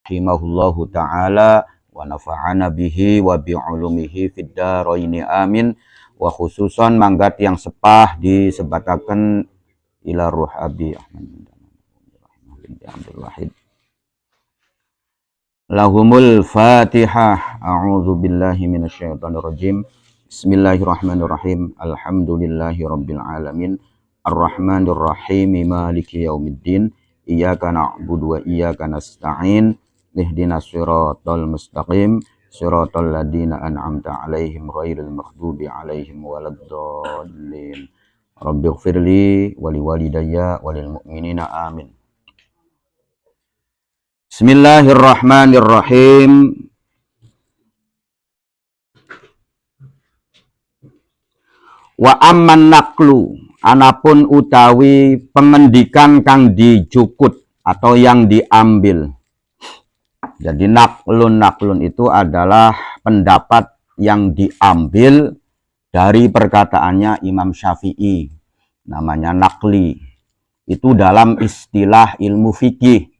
rahimahullahu ta'ala wa nafa'ana bihi wa bi'ulumihi fid dharaini amin. Wa khususan manggat yang sepah disebataken ila ruh abi Ahmad Abdul Wahid. Lahumul Fatihah. A'udzu billahi minasyaitonir rajim. Bismillahirrahmanirrahim. Alhamdulillahi rabbil alamin. Arrahmanir rahim. Maliki yaumiddin. Iyyaka na'budu wa iyyaka nasta'in. Ihdinas siratal mustaqim. Siratal ladzina an'amta 'alaihim ghairil maghdubi 'alaihim waladdallin. Rabbighfirli wa liwalidayya wa lil mu'minina amin. Bismillahirrahmanirrahim. Wa amman naqlu, anapun utawi pengendikan kang dijukut atau yang diambil. Jadi naklun itu adalah pendapat yang diambil dari perkataannya Imam Syafi'i. Namanya nakli. Itu dalam istilah ilmu fikih.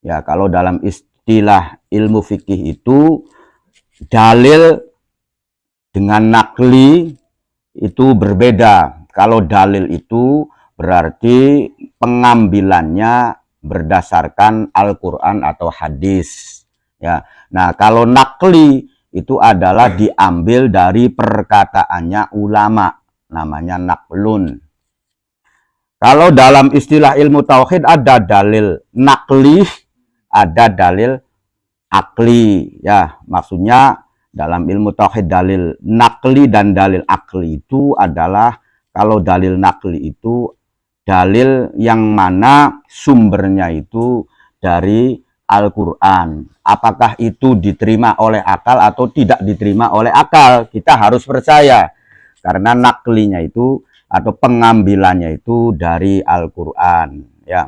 Ya, kalau dalam istilah ilmu fikih itu dalil dengan nakli itu berbeda. Kalau dalil itu berarti pengambilannya berdasarkan Al-Quran atau hadis. Ya, nah kalau nakli itu adalah diambil dari perkataannya ulama, namanya naklun. Kalau dalam istilah ilmu tauhid ada dalil nakli, ada dalil akli. Ya, maksudnya dalam ilmu tauhid dalil nakli dan dalil akli itu adalah, kalau dalil nakli itu dalil yang mana sumbernya itu dari Al-Quran. Apakah itu diterima oleh akal atau tidak diterima oleh akal? Kita harus percaya. Karena naklinya itu atau pengambilannya itu dari Al-Quran. Ya.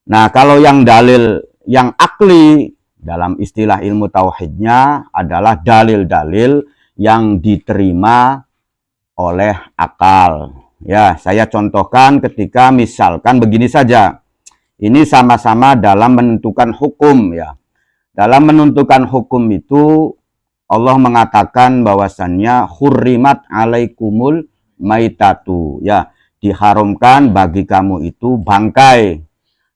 Nah, kalau yang dalil yang akli dalam istilah ilmu tauhidnya adalah dalil-dalil yang diterima oleh akal. Ya, saya contohkan ketika misalkan begini saja. Ini sama-sama dalam menentukan hukum ya. Dalam menentukan hukum itu Allah mengatakan bahwasannya hurrimat alaikumul maitatu ya, diharamkan bagi kamu itu bangkai.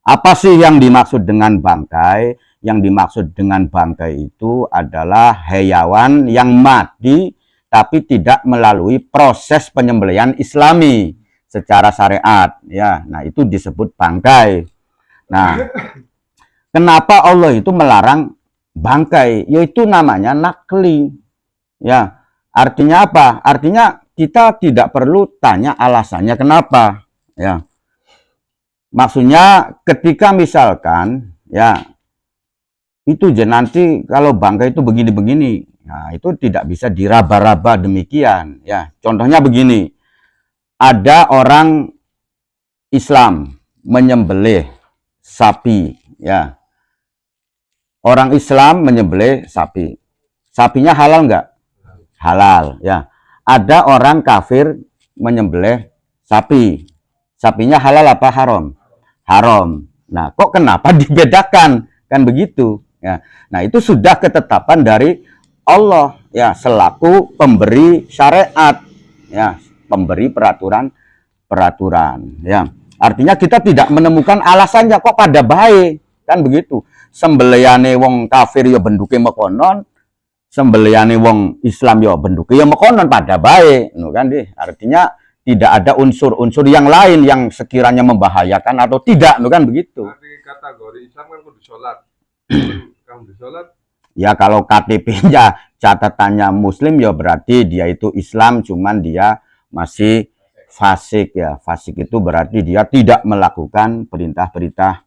Apa sih yang dimaksud dengan bangkai? Yang dimaksud dengan bangkai itu adalah hewan yang mati tapi tidak melalui proses penyembelihan Islami secara syariat ya. Nah, itu disebut bangkai. Nah, kenapa Allah itu melarang bangkai? Yaitu namanya nakli. Ya, artinya apa? Artinya kita tidak perlu tanya alasannya kenapa. Ya, maksudnya ketika misalkan ya itu nanti kalau bangkai itu begini-begini, nah itu tidak bisa diraba-raba demikian. Ya, contohnya begini, ada orang Islam menyembelih sapi, ya. Orang Islam menyembelih sapi. Sapinya halal enggak? Halal, ya. Ada orang kafir menyembelih sapi. Sapinya halal apa haram? Haram. Nah, kok kenapa dibedakan? Kan begitu, ya. Nah, itu sudah ketetapan dari Allah, ya, selaku pemberi syariat, ya, pemberi peraturan, ya. Artinya kita tidak menemukan alasannya kok pada baik, kan begitu. Sembelihane wong kafir ya benduke mekonon, sembelihane wong Islam ya benduke ya mekonon pada baik, kan deh. Artinya tidak ada unsur-unsur yang lain yang sekiranya membahayakan atau tidak, kan begitu. Tapi kategori Islam kan kudu sholat. Kamu sholat? Ya kalau KTP-nya catatannya Muslim ya berarti dia itu Islam, cuman dia masih fasik ya. Fasik itu berarti dia tidak melakukan perintah-perintah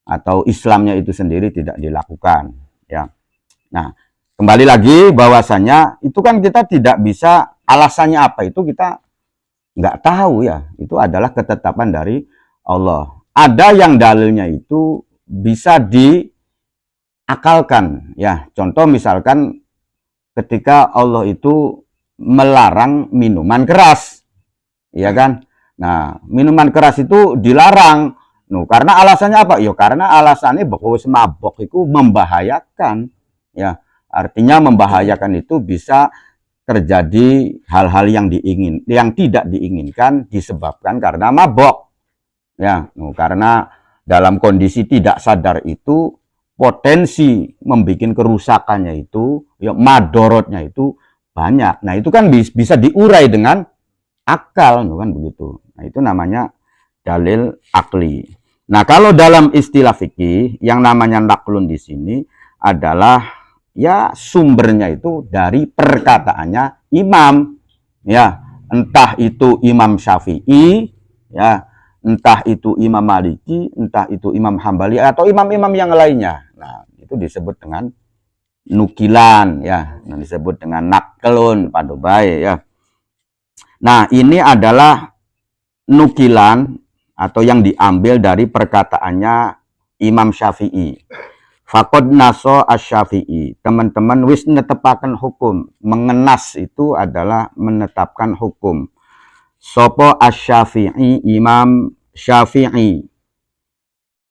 atau Islamnya itu sendiri tidak dilakukan ya. Nah, kembali lagi bahwasanya itu kan kita tidak bisa, alasannya apa itu kita nggak tahu ya. Itu adalah ketetapan dari Allah. Ada yang dalilnya itu bisa diakalkan ya. Contoh misalkan ketika Allah itu melarang minuman keras, ya kan? Nah, minuman keras itu dilarang Karena alasannya apa? Ya karena alasannya bahwa mabok itu membahayakan. Ya, artinya membahayakan itu bisa terjadi hal-hal yang tidak diinginkan disebabkan karena mabok. Ya, karena dalam kondisi tidak sadar itu potensi membuat kerusakannya itu, ya madorotnya itu banyak. Nah, itu kan bisa diurai dengan akal, kan begitu. Nah, itu namanya dalil akli. Nah, kalau dalam istilah fikih yang namanya naklun di sini adalah ya sumbernya itu dari perkataannya imam, ya, entah itu Imam Syafi'i, ya, entah itu Imam Maliki, entah itu Imam Hambali atau imam-imam yang lainnya. Nah, itu disebut dengan nukilan, ya, yang disebut dengan naklun pada baik, ya. Nah, ini adalah nukilan atau yang diambil dari perkataannya Imam Syafi'i. Faqad naso asy-Syafi'i. Teman-teman wis netepaken hukum. Mengenas itu adalah menetapkan hukum. Sopo asy-Syafi'i, Imam Syafi'i.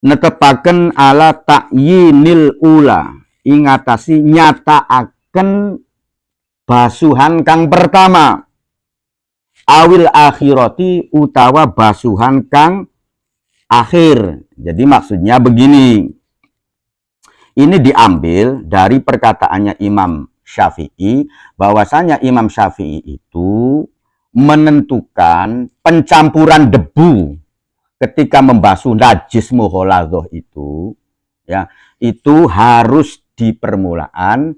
Netepaken ala ta'yinil ula. Ingatasi nyataaken basuhan kang pertama. Awil akhirati utawa basuhan kang akhir. Jadi maksudnya begini. Ini diambil dari perkataannya Imam Syafi'i, bahwasanya Imam Syafi'i itu menentukan pencampuran debu ketika membasuh najis mughalazoh itu, ya, itu harus di permulaan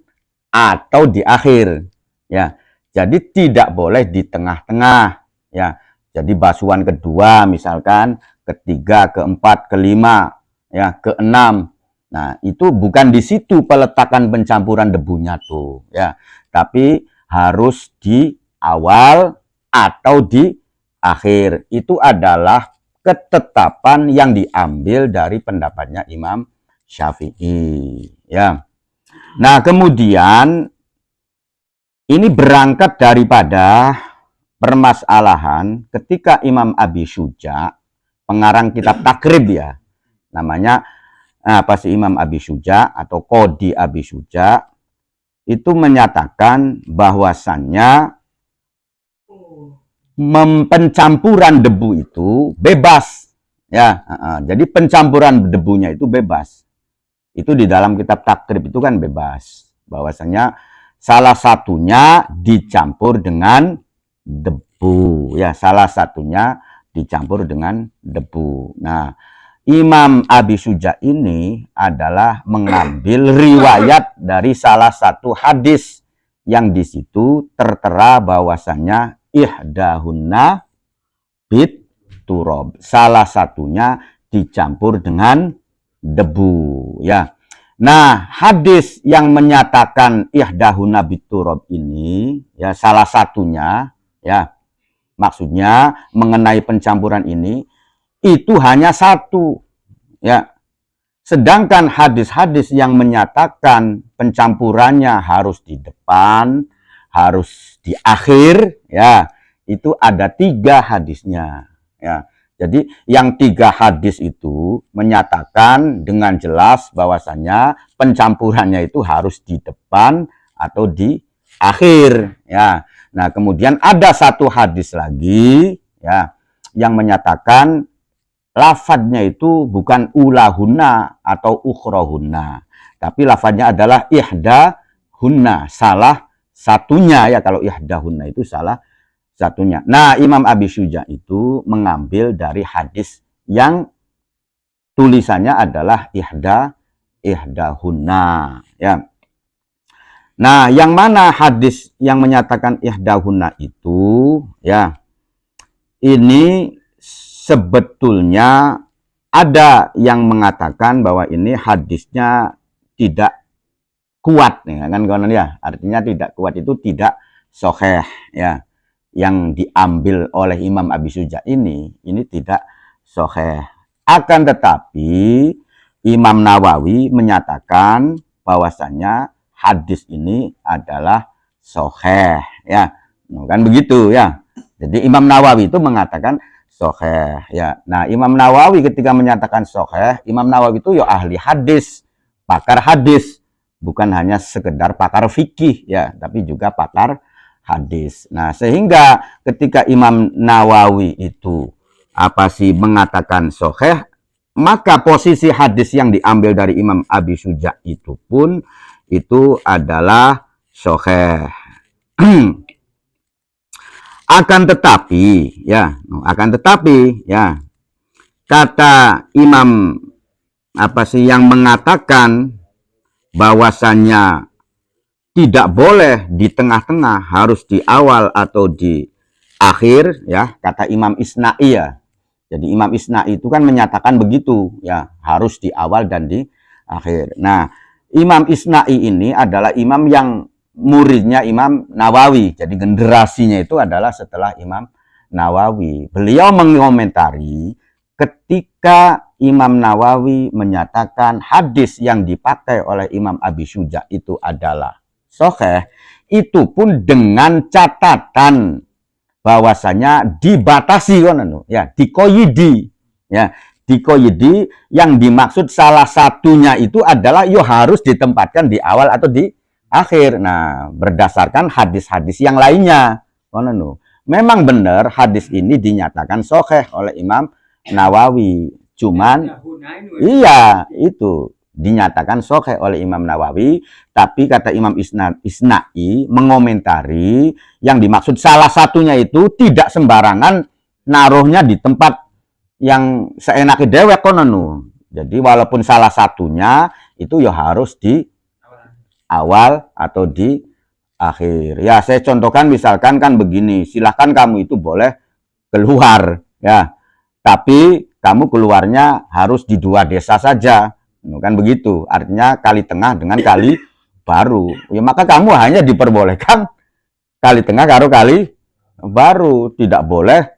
atau di akhir, ya. Jadi tidak boleh di tengah-tengah, ya. Jadi basuhan kedua misalkan, ketiga, keempat, kelima, ya, keenam. Nah, itu bukan di situ peletakan pencampuran debunya tuh, ya. Tapi harus di awal atau di akhir. Itu adalah ketetapan yang diambil dari pendapatnya Imam Syafi'i, ya. Nah, kemudian ini berangkat daripada permasalahan ketika Imam Abi Syuja, pengarang kitab Takrib, ya. Namanya apa sih Imam Abi Syuja atau Qodi Abi Syuja itu menyatakan bahwasannya pencampuran debu itu bebas, ya. Jadi pencampuran debunya itu bebas. Itu di dalam kitab Takrib itu kan bebas, bahwasannya salah satunya dicampur dengan debu, ya, salah satunya dicampur dengan debu. Nah, Imam Abi Syuja ini adalah mengambil riwayat dari salah satu hadis yang di situ tertera bahwasannya ihdahunna bit turab. Salah satunya dicampur dengan debu, ya. Nah, hadis yang menyatakan ihdahunna bit turab ini, ya, salah satunya, ya, maksudnya mengenai pencampuran ini itu hanya satu, ya. Sedangkan hadis-hadis yang menyatakan pencampurannya harus di depan, harus di akhir, ya, itu ada 3 hadisnya, ya. Jadi yang 3 hadis itu menyatakan dengan jelas bahwasannya pencampurannya itu harus di depan atau di akhir, ya. Nah, kemudian ada satu hadis lagi, ya, yang menyatakan lafadznya itu bukan ulahunna atau ukhrohunna, tapi lafadznya adalah ihdahunna, salah satunya, ya. Kalau ihdahunna itu salah satunya. Nah, Imam Abi Syuja itu mengambil dari hadis yang tulisannya adalah ihdahunna, ya. Nah, yang mana hadis yang menyatakan ihdahunna itu, ya, ini sebetulnya ada yang mengatakan bahwa ini hadisnya tidak kuat, ya kan kawan, ya. Artinya tidak kuat itu tidak sahih, ya. Yang diambil oleh Imam Abi Syuja ini tidak sahih. Akan tetapi Imam Nawawi menyatakan bahwasanya hadis ini adalah sahih, ya. Kan begitu, ya. Jadi Imam Nawawi itu mengatakan sahih ya. Nah, Imam Nawawi ketika menyatakan sahih, Imam Nawawi itu ya ahli hadis, pakar hadis, bukan hanya sekedar pakar fikih ya, tapi juga pakar hadis. Nah, sehingga ketika Imam Nawawi itu mengatakan sahih, maka posisi hadis yang diambil dari Imam Abi Syuja itu pun itu adalah sahih. Akan tetapi ya kata Imam yang mengatakan bahwasannya tidak boleh di tengah-tengah, harus di awal atau di akhir ya, kata Imam Isna'i ya. Jadi Imam Isna'i itu kan menyatakan begitu ya, harus di awal dan di akhir. Nah, Imam Isna'i ini adalah imam yang muridnya Imam Nawawi. Jadi generasinya itu adalah setelah Imam Nawawi. Beliau mengomentari ketika Imam Nawawi menyatakan hadis yang dipakai oleh Imam Abi Syuja itu adalah sahih, itu pun dengan catatan bahwasanya dibatasi ya, dikoyidi ya, dikoyidi, yang dimaksud salah satunya itu adalah harus ditempatkan di awal atau di akhir. Nah, berdasarkan hadis-hadis yang lainnya. Memang benar hadis ini dinyatakan sahih oleh Imam Nawawi. Cuman iya, itu dinyatakan sahih oleh Imam Nawawi, tapi kata Imam Isna'i mengomentari yang dimaksud salah satunya itu tidak sembarangan naruhnya di tempat yang seenaknya dewek kono. Jadi walaupun salah satunya itu ya harus di awal atau di akhir. Ya, saya contohkan misalkan kan begini, silahkan kamu itu boleh keluar ya, tapi kamu keluarnya harus di 2 desa saja, kan begitu. Artinya kali tengah dengan kali baru. Ya, maka kamu hanya diperbolehkan kali tengah karo kali baru, tidak boleh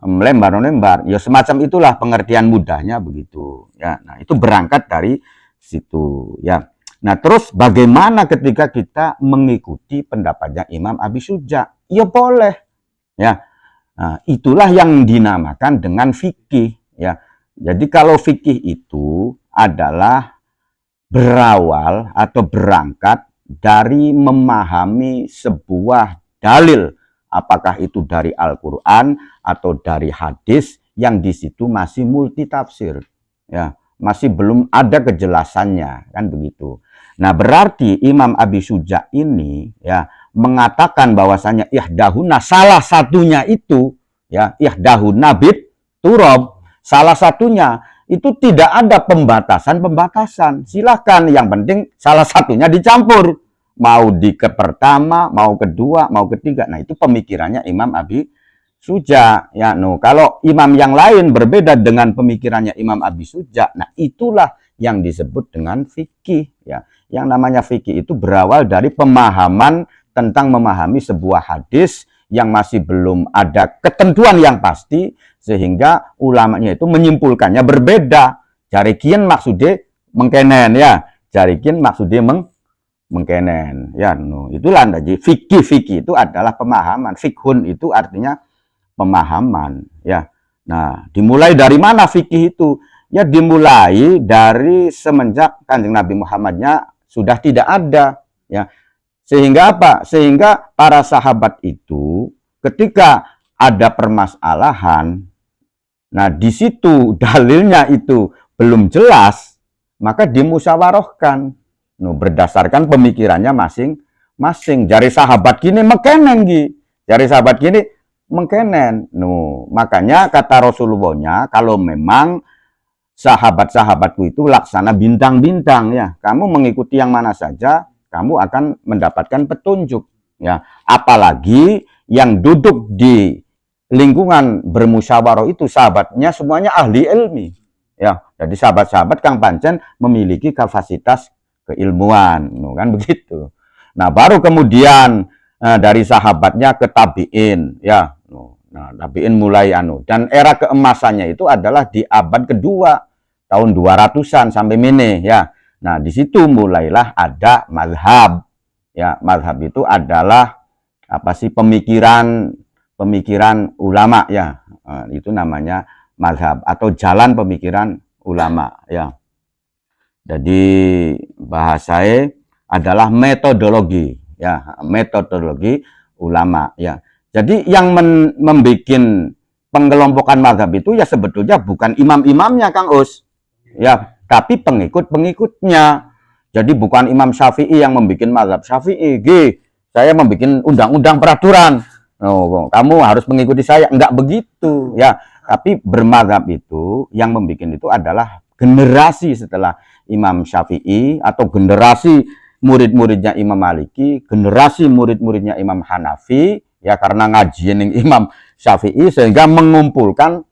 melembar. Ya, semacam itulah pengertian mudahnya begitu. Ya, nah itu berangkat dari situ ya. Nah, terus bagaimana ketika kita mengikuti pendapatnya Imam Abi Syuja? Ya boleh. Ya. Nah, itulah yang dinamakan dengan fikih ya. Jadi kalau fikih itu adalah berawal atau berangkat dari memahami sebuah dalil, apakah itu dari Al-Qur'an atau dari hadis yang di situ masih multitafsir ya, masih belum ada kejelasannya, kan begitu. Nah, berarti Imam Abi Syuja ini ya mengatakan bahwasanya ihdahuna, salah satunya itu ya, ihdahuna bit turab, salah satunya itu tidak ada pembatasan. Silahkan, yang penting salah satunya dicampur, mau di ke pertama, mau kedua, mau ketiga. Nah, itu pemikirannya Imam Abi Syuja ya. Kalau imam yang lain berbeda dengan pemikirannya Imam Abi Syuja, nah itulah yang disebut dengan fikih ya. Yang namanya fikih itu berawal dari pemahaman tentang memahami sebuah hadis yang masih belum ada ketentuan yang pasti, sehingga ulamanya itu menyimpulkannya berbeda. Jarikin maksudnya mengkenen ya, jarikin maksudnya mengkenen ya. Itulah jadi fikih itu adalah pemahaman. Fikhun itu artinya pemahaman ya. Nah, dimulai dari mana fikih itu? Ya dimulai dari semenjak Kanjeng Nabi Muhammadnya sudah tidak ada ya. Sehingga apa? Sehingga para sahabat itu ketika ada permasalahan, nah di situ dalilnya itu belum jelas, maka dimusyawarahkan berdasarkan pemikirannya masing-masing. Jari sahabat gini mekenen gi, jari sahabat gini mengkenen. Makanya kata Rasulullahnya, kalau memang sahabat-sahabatku itu laksana bintang-bintang ya, kamu mengikuti yang mana saja, kamu akan mendapatkan petunjuk ya. Apalagi yang duduk di lingkungan bermusyawarah itu sahabatnya semuanya ahli ilmi ya. Jadi sahabat-sahabat kang pancen memiliki kapasitas keilmuan, kan begitu. Nah, baru kemudian dari sahabatnya ke tabiin ya. Nah, tabiin mulai dan era keemasannya itu adalah di abad kedua, tahun 200-an sampai mene ya. Nah, di situ mulailah ada mazhab. Ya, mazhab itu adalah pemikiran ulama ya. Itu namanya mazhab atau jalan pemikiran ulama, ya. Jadi bahasanya adalah metodologi, ya, metodologi ulama, ya. Jadi yang membuat pengkelompokan mazhab itu ya sebetulnya bukan imam-imamnya, Kang Us, ya, tapi pengikut-pengikutnya. Jadi bukan Imam Syafi'i yang membuat mazhab Syafi'i, saya membuat undang-undang peraturan, oh, kamu harus mengikuti saya, enggak begitu, ya. Tapi bermazhab itu yang membuat itu adalah generasi setelah Imam Syafi'i atau generasi murid-muridnya Imam Maliki, generasi murid-muridnya Imam Hanafi, ya, karena ngajiin Imam Syafi'i sehingga mengumpulkan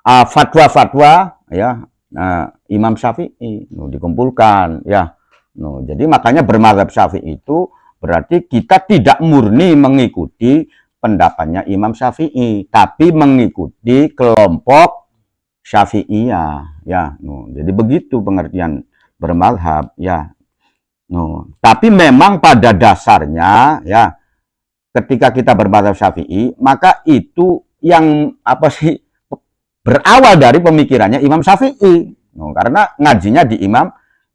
fatwa-fatwa, ya, Imam Syafi'i, dikumpulkan, ya. Jadi makanya bermazhab Syafi'i itu berarti kita tidak murni mengikuti pendapatnya Imam Syafi'i, tapi mengikuti kelompok Syafi'iyah, ya. Jadi begitu pengertian bermazhab, ya. Tapi memang pada dasarnya, ya, ketika kita bermazhab Syafi'i, maka itu yang berawal dari pemikirannya Imam Syafi'i. Karena ngajinya di Imam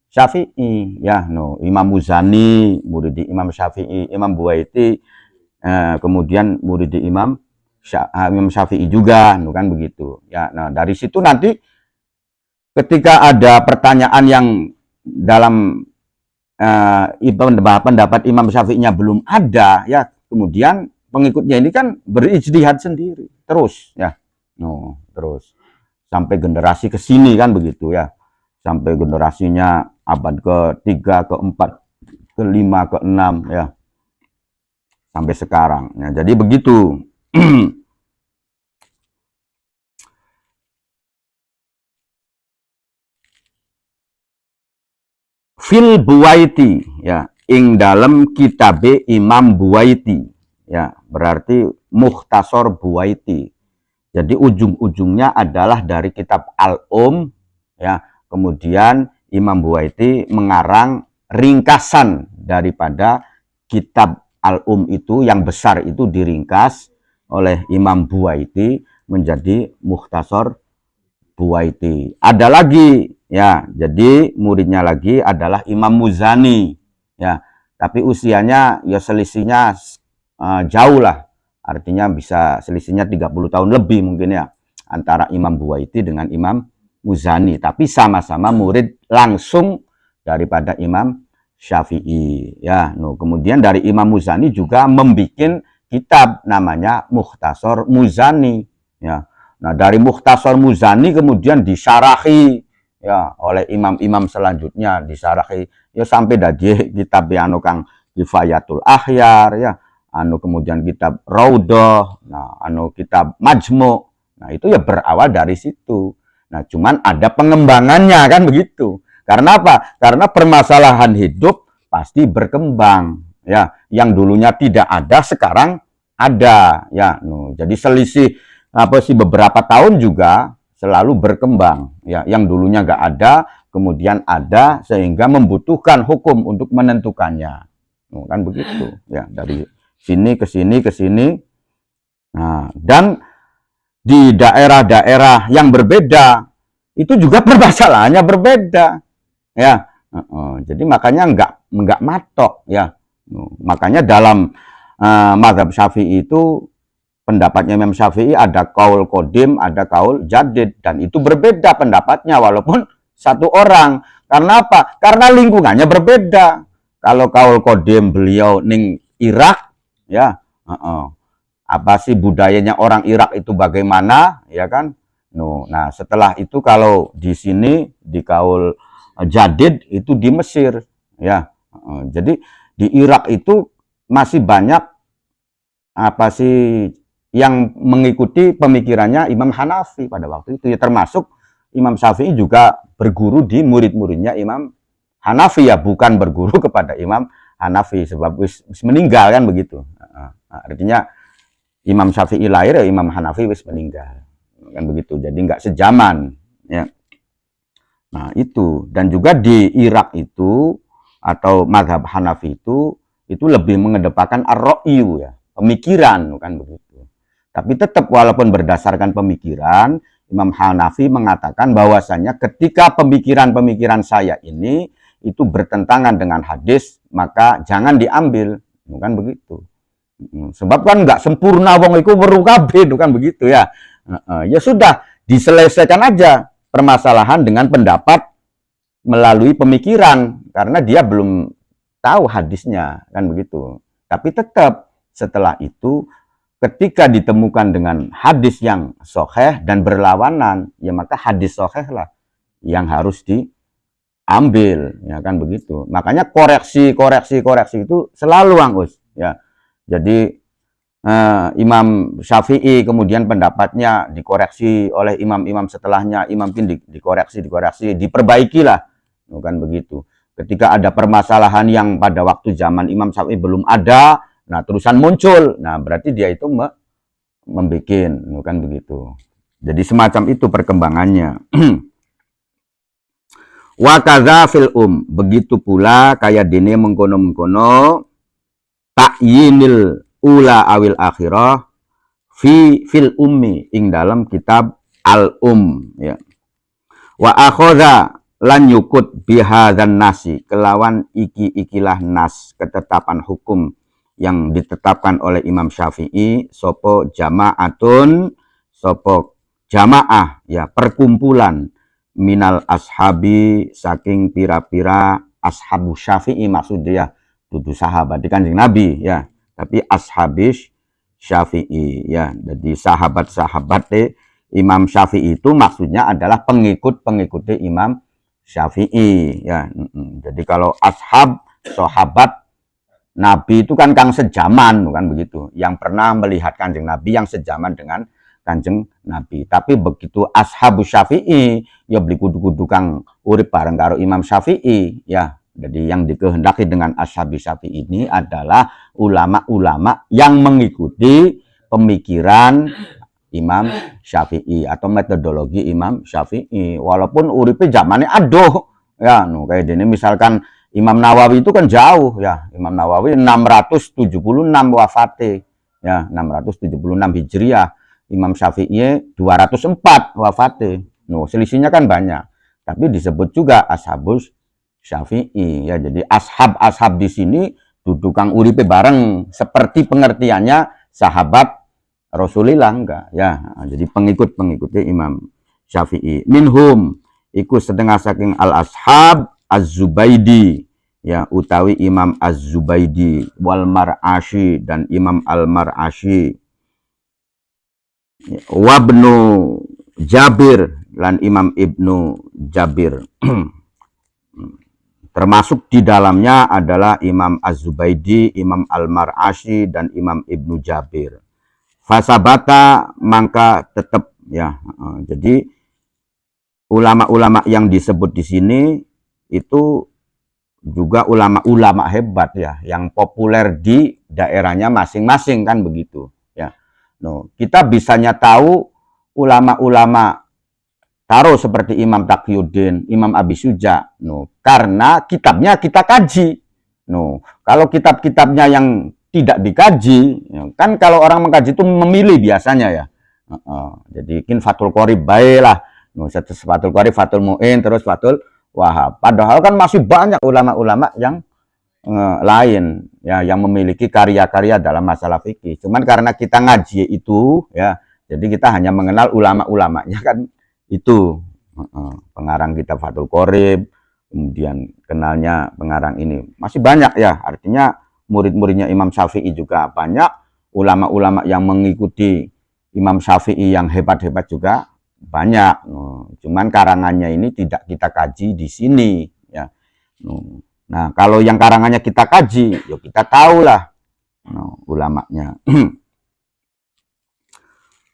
Syafi'i, ya. Imam Muzani murid di Imam Syafi'i, Imam Buwaiti kemudian murid di Imam Syafi'i juga, kan begitu, ya. Nah, dari situ nanti ketika ada pertanyaan yang dalam pendapat Imam Syafi'inya belum ada, ya, kemudian pengikutnya ini kan berijtihad sendiri terus, ya. Terus sampai generasi ke sini, kan begitu, ya. Sampai generasinya abad ke-3, ke-4, ke-5, ke-6, ya. Sampai sekarang. Ya, jadi begitu. Fil Buwaiti, ya, ing dalam kitabe Imam Buwaiti, ya, berarti Mukhtasar Buwaiti. Jadi ujung-ujungnya adalah dari kitab ya. Kemudian Imam Buwaiti mengarang ringkasan daripada kitab itu, yang besar itu diringkas oleh Imam Buwaiti menjadi Mukhtasar Buwaiti. Ada lagi, ya, jadi muridnya lagi adalah Imam Muzani, ya, tapi usianya ya selisihnya jauh lah, artinya bisa selisihnya 30 tahun lebih mungkin, ya, antara Imam Buwaiti dengan Imam Muzani, tapi sama-sama murid langsung daripada Imam Syafi'i, ya. Kemudian dari Imam Muzani juga membuat kitab namanya Mukhtasar Muzani, ya. Nah, dari Mukhtasar Muzani kemudian disarahi, ya, oleh imam-imam selanjutnya, disarahi, ya, sampai dari kitab Kang Kifayatul Akhyar, ya, kemudian kitab Raudhah, nah, kitab Majmu'. Nah, itu ya berawal dari situ. Nah, cuman ada pengembangannya, kan begitu. Karena apa? Karena permasalahan hidup pasti berkembang, ya. Yang dulunya tidak ada sekarang ada, ya. Jadi selisih beberapa tahun juga selalu berkembang, ya. Yang dulunya nggak ada, kemudian ada, sehingga membutuhkan hukum untuk menentukannya, kan begitu, ya. Dari sini ke sini ke sini. Nah, dan di daerah-daerah yang berbeda itu juga permasalahannya berbeda, ya. Jadi makanya nggak matok, ya. Makanya dalam mazhab Syafi'i itu pendapatnya Imam Syafi'i ada kaul kodim, ada kaul jadid, dan itu berbeda pendapatnya walaupun satu orang. Karena apa? Karena lingkungannya berbeda. Kalau kaul kodim beliau ning Irak, ya, apa sih budayanya orang Irak itu bagaimana, ya kan? Nah, setelah itu kalau di sini di kaul jadid itu di Mesir, ya. Jadi di Irak itu masih banyak apa sih yang mengikuti pemikirannya Imam Hanafi pada waktu itu, ya, termasuk Imam Syafi'i juga berguru di murid-muridnya Imam Hanafi, ya, bukan berguru kepada Imam Hanafi sebab wis meninggal, kan begitu. Artinya Imam Syafi'i lahir, ya, Imam Hanafi wis meninggal, kan begitu. Jadi nggak sejaman, ya. Nah, itu. Dan juga di Irak itu atau mazhab Hanafi itu lebih mengedepankan ar-ra'yu, ya, pemikiran, kan begitu. Tapi tetap walaupun berdasarkan pemikiran, Imam Hanafi mengatakan bahwasanya ketika pemikiran-pemikiran saya ini itu bertentangan dengan hadis, maka jangan diambil, bukan begitu. Sebab kan nggak sempurna wong iku weruh kabeh, bukan begitu ya. Ya sudah, diselesaikan aja permasalahan dengan pendapat melalui pemikiran, karena dia belum tahu hadisnya, kan begitu. Tapi tetap setelah itu ketika ditemukan dengan hadis yang sahih dan berlawanan, ya maka hadis sahih lah yang harus diambil, ya kan begitu. Makanya koreksi itu selalu Us, ya. Jadi Imam Syafi'i kemudian pendapatnya dikoreksi oleh imam-imam setelahnya, imam pun dikoreksi, diperbaikilah, bukan begitu. Ketika ada permasalahan yang pada waktu zaman Imam Syafi'i belum ada, nah terusan muncul, nah berarti dia itu membikin, bukan begitu. Jadi semacam itu perkembangannya. Wa kadza fil begitu pula kayak dene mengkono-mengkono ta'yinil ula awil akhirah fil ummi ing dalam kitab al ya. Wa akhadha lan yukut bihadzan nasi kelawan ikilah nas ketetapan hukum yang ditetapkan oleh Imam Syafi'i sopo jama'atun sopo jamaah ya perkumpulan minal ashabi saking pira-pira ashabu Syafi'i maksudnya dudu sahabat di Kanjeng Nabi ya, tapi ashabis Syafi'i ya. Jadi sahabat-sahabat Imam Syafi'i itu maksudnya adalah pengikut-pengikut Imam Syafi'i ya. Jadi kalau ashab sahabat Nabi itu kan kang sejaman, bukan begitu, yang pernah melihat Kanjeng Nabi, yang sejaman dengan Kanjeng Nabi. Tapi begitu ashabu Syafi'i ya beli kudu-kudu kang urip bareng karo Imam Syafi'i ya. Jadi yang dikehendaki dengan ashabu Syafi'i ini adalah ulama-ulama yang mengikuti pemikiran Imam Syafi'i atau metodologi Imam Syafi'i. Walaupun uripe zamannya aduh ya, kayak ini misalkan Imam Nawawi itu kan jauh ya. Imam Nawawi 676 wafate ya, 676 Hijriah. Imam Syafi'i 204 wafate. Selisihnya kan banyak. Tapi disebut juga ashabus Syafi'i ya. Jadi ashab di sini duduk kang uripe bareng seperti pengertiannya sahabat Rasulullah enggak ya. Jadi pengikut-pengikutnya Imam Syafi'i. Minhum iku setengah saking al-ashab Az-Zubaidi ya, utawi Imam Az-Zubaidi wal Mar'ashi dan Imam Al-Mar'ashi wabnu Jabir lan Imam Ibnu Jabir. Termasuk di dalamnya adalah Imam Az-Zubaidi, Imam Al-Mar'ashi dan Imam Ibnu Jabir. Fasabata mangka tetap ya. Jadi ulama-ulama yang disebut di sini itu juga ulama-ulama hebat ya, yang populer di daerahnya masing-masing kan begitu ya. Kita bisanya tahu ulama-ulama taruh seperti Imam Taqiyuddin, Imam Abi Suja, karena kitabnya kita kaji. Kalau kitab-kitabnya yang tidak dikaji, kan kalau orang mengkaji itu memilih biasanya ya. Jadi kin Fathul Qorib baiklah, Fathul Qorib, Fathul Mu'in, terus Fathul Wahab. Padahal kan masih banyak ulama-ulama yang lain ya yang memiliki karya-karya dalam masalah fikih. Cuman karena kita ngaji itu ya, jadi kita hanya mengenal ulama-ulamanya kan itu. Pengarang kitab Fathul Qorib, kemudian kenalnya pengarang ini. Masih banyak ya, artinya murid-muridnya Imam Syafi'i juga banyak, ulama-ulama yang mengikuti Imam Syafi'i yang hebat-hebat juga banyak. Cuman karangannya ini tidak kita kaji di sini ya. Nah, kalau yang karangannya kita kaji, ya kita tahulah ulamanya.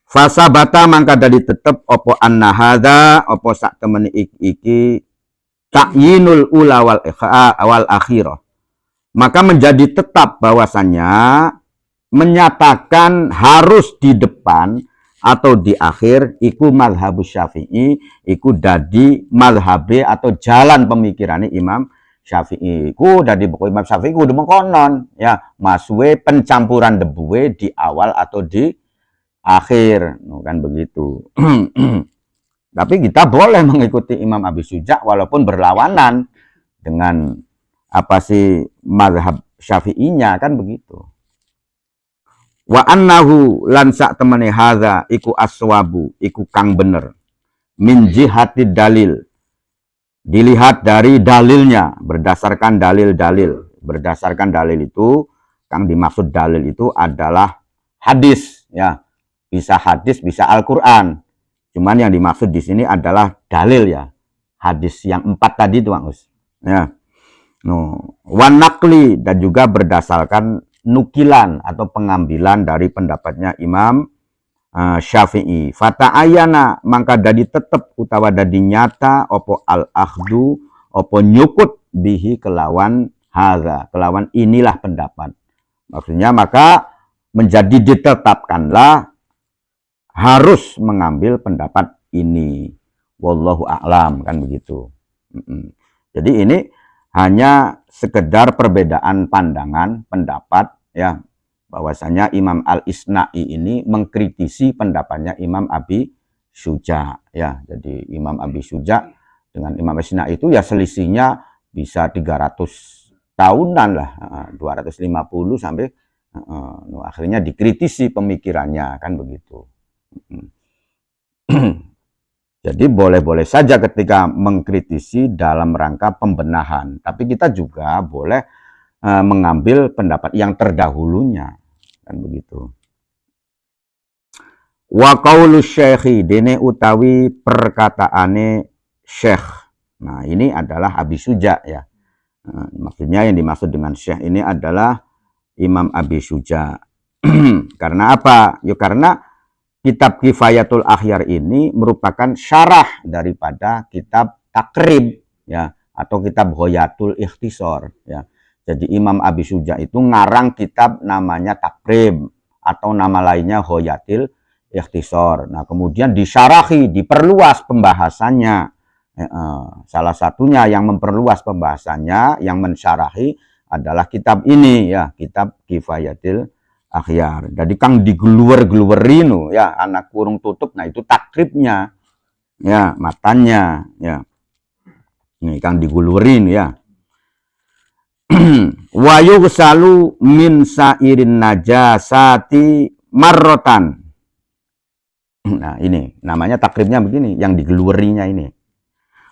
Fasabata mangka dari tetep opo anna hadza opo sak temen iki ta'yinul ula wal akhirah. Maka menjadi tetap bahwasannya menyatakan harus di depan atau di akhir iku mazhabus Syafi'i, iku dadi mazhabe atau jalan pemikirannya Imam Syafi'i. Iku dadi buku Imam Syafi'i kudu mengkonon ya, masuwe pencampuran debuwe di awal atau di akhir, kan begitu. Tapi kita boleh mengikuti Imam Abi Syuja walaupun berlawanan dengan apa sih mazhab Syafi'inya, kan begitu. Wa annahu lan sak temene hadza iku aswabu, iku kang bener. Min jihati dalil. Dilihat dari dalilnya, berdasarkan dalil-dalil. Berdasarkan dalil itu, kang dimaksud dalil itu adalah hadis, ya. Bisa hadis, bisa Al-Qur'an. Cuman yang dimaksud di sini adalah dalil, ya. Hadis yang 4 tadi itu, Mas. Ya. Wan naqli, dan juga berdasarkan nukilan atau pengambilan dari pendapatnya Imam Syafi'i. Fata ayana, maka dadi tetep utawa dadi nyata opo al akhdu, opo nyukut bihi kelawan hadza, kelawan inilah pendapat. Maksudnya maka menjadi ditetapkanlah harus mengambil pendapat ini. Wallahu a'lam, kan begitu. Jadi ini hanya sekedar perbedaan pandangan, pendapat, ya, bahwasanya Imam Al-Isna'i ini mengkritisi pendapatnya Imam Abi Syuja, ya. Jadi Imam Abi Syuja dengan Imam Al-Isna'i itu ya selisihnya bisa 300 tahunan lah, 250 sampai akhirnya dikritisi pemikirannya, kan begitu. Jadi boleh-boleh saja ketika mengkritisi dalam rangka pembenahan, tapi kita juga boleh mengambil pendapat yang terdahulunya, kan begitu. Wa qaulu syekhi, dene utawi perkataane syekh. Nah, ini adalah Abi Syuja, ya. Maksudnya yang dimaksud dengan syekh ini adalah Imam Abi Syuja. Karena apa? Ya karena kitab Kifayatul Akhyar ini merupakan syarah daripada kitab Takrib, ya, atau kitab Ghayatul Ikhtisar, ya. Jadi Imam Abi Syuja itu ngarang kitab namanya Takrib atau nama lainnya Ghayatul Ikhtisar. Nah, kemudian disyarahi, diperluas pembahasannya. Salah satunya yang memperluas pembahasannya, yang mensyarahi adalah kitab ini, ya, kitab Kifayatul Akhyar. Jadi kang digeluwer-geluwerin, ya, anak kurung tutup, nah itu takribnya, ya, matanya, ya. Ini kang diguluwerin, ya. Wa yughsalu min sairin najasati marrotan. Nah, ini namanya takribnya begini, yang digeluwerinya ini.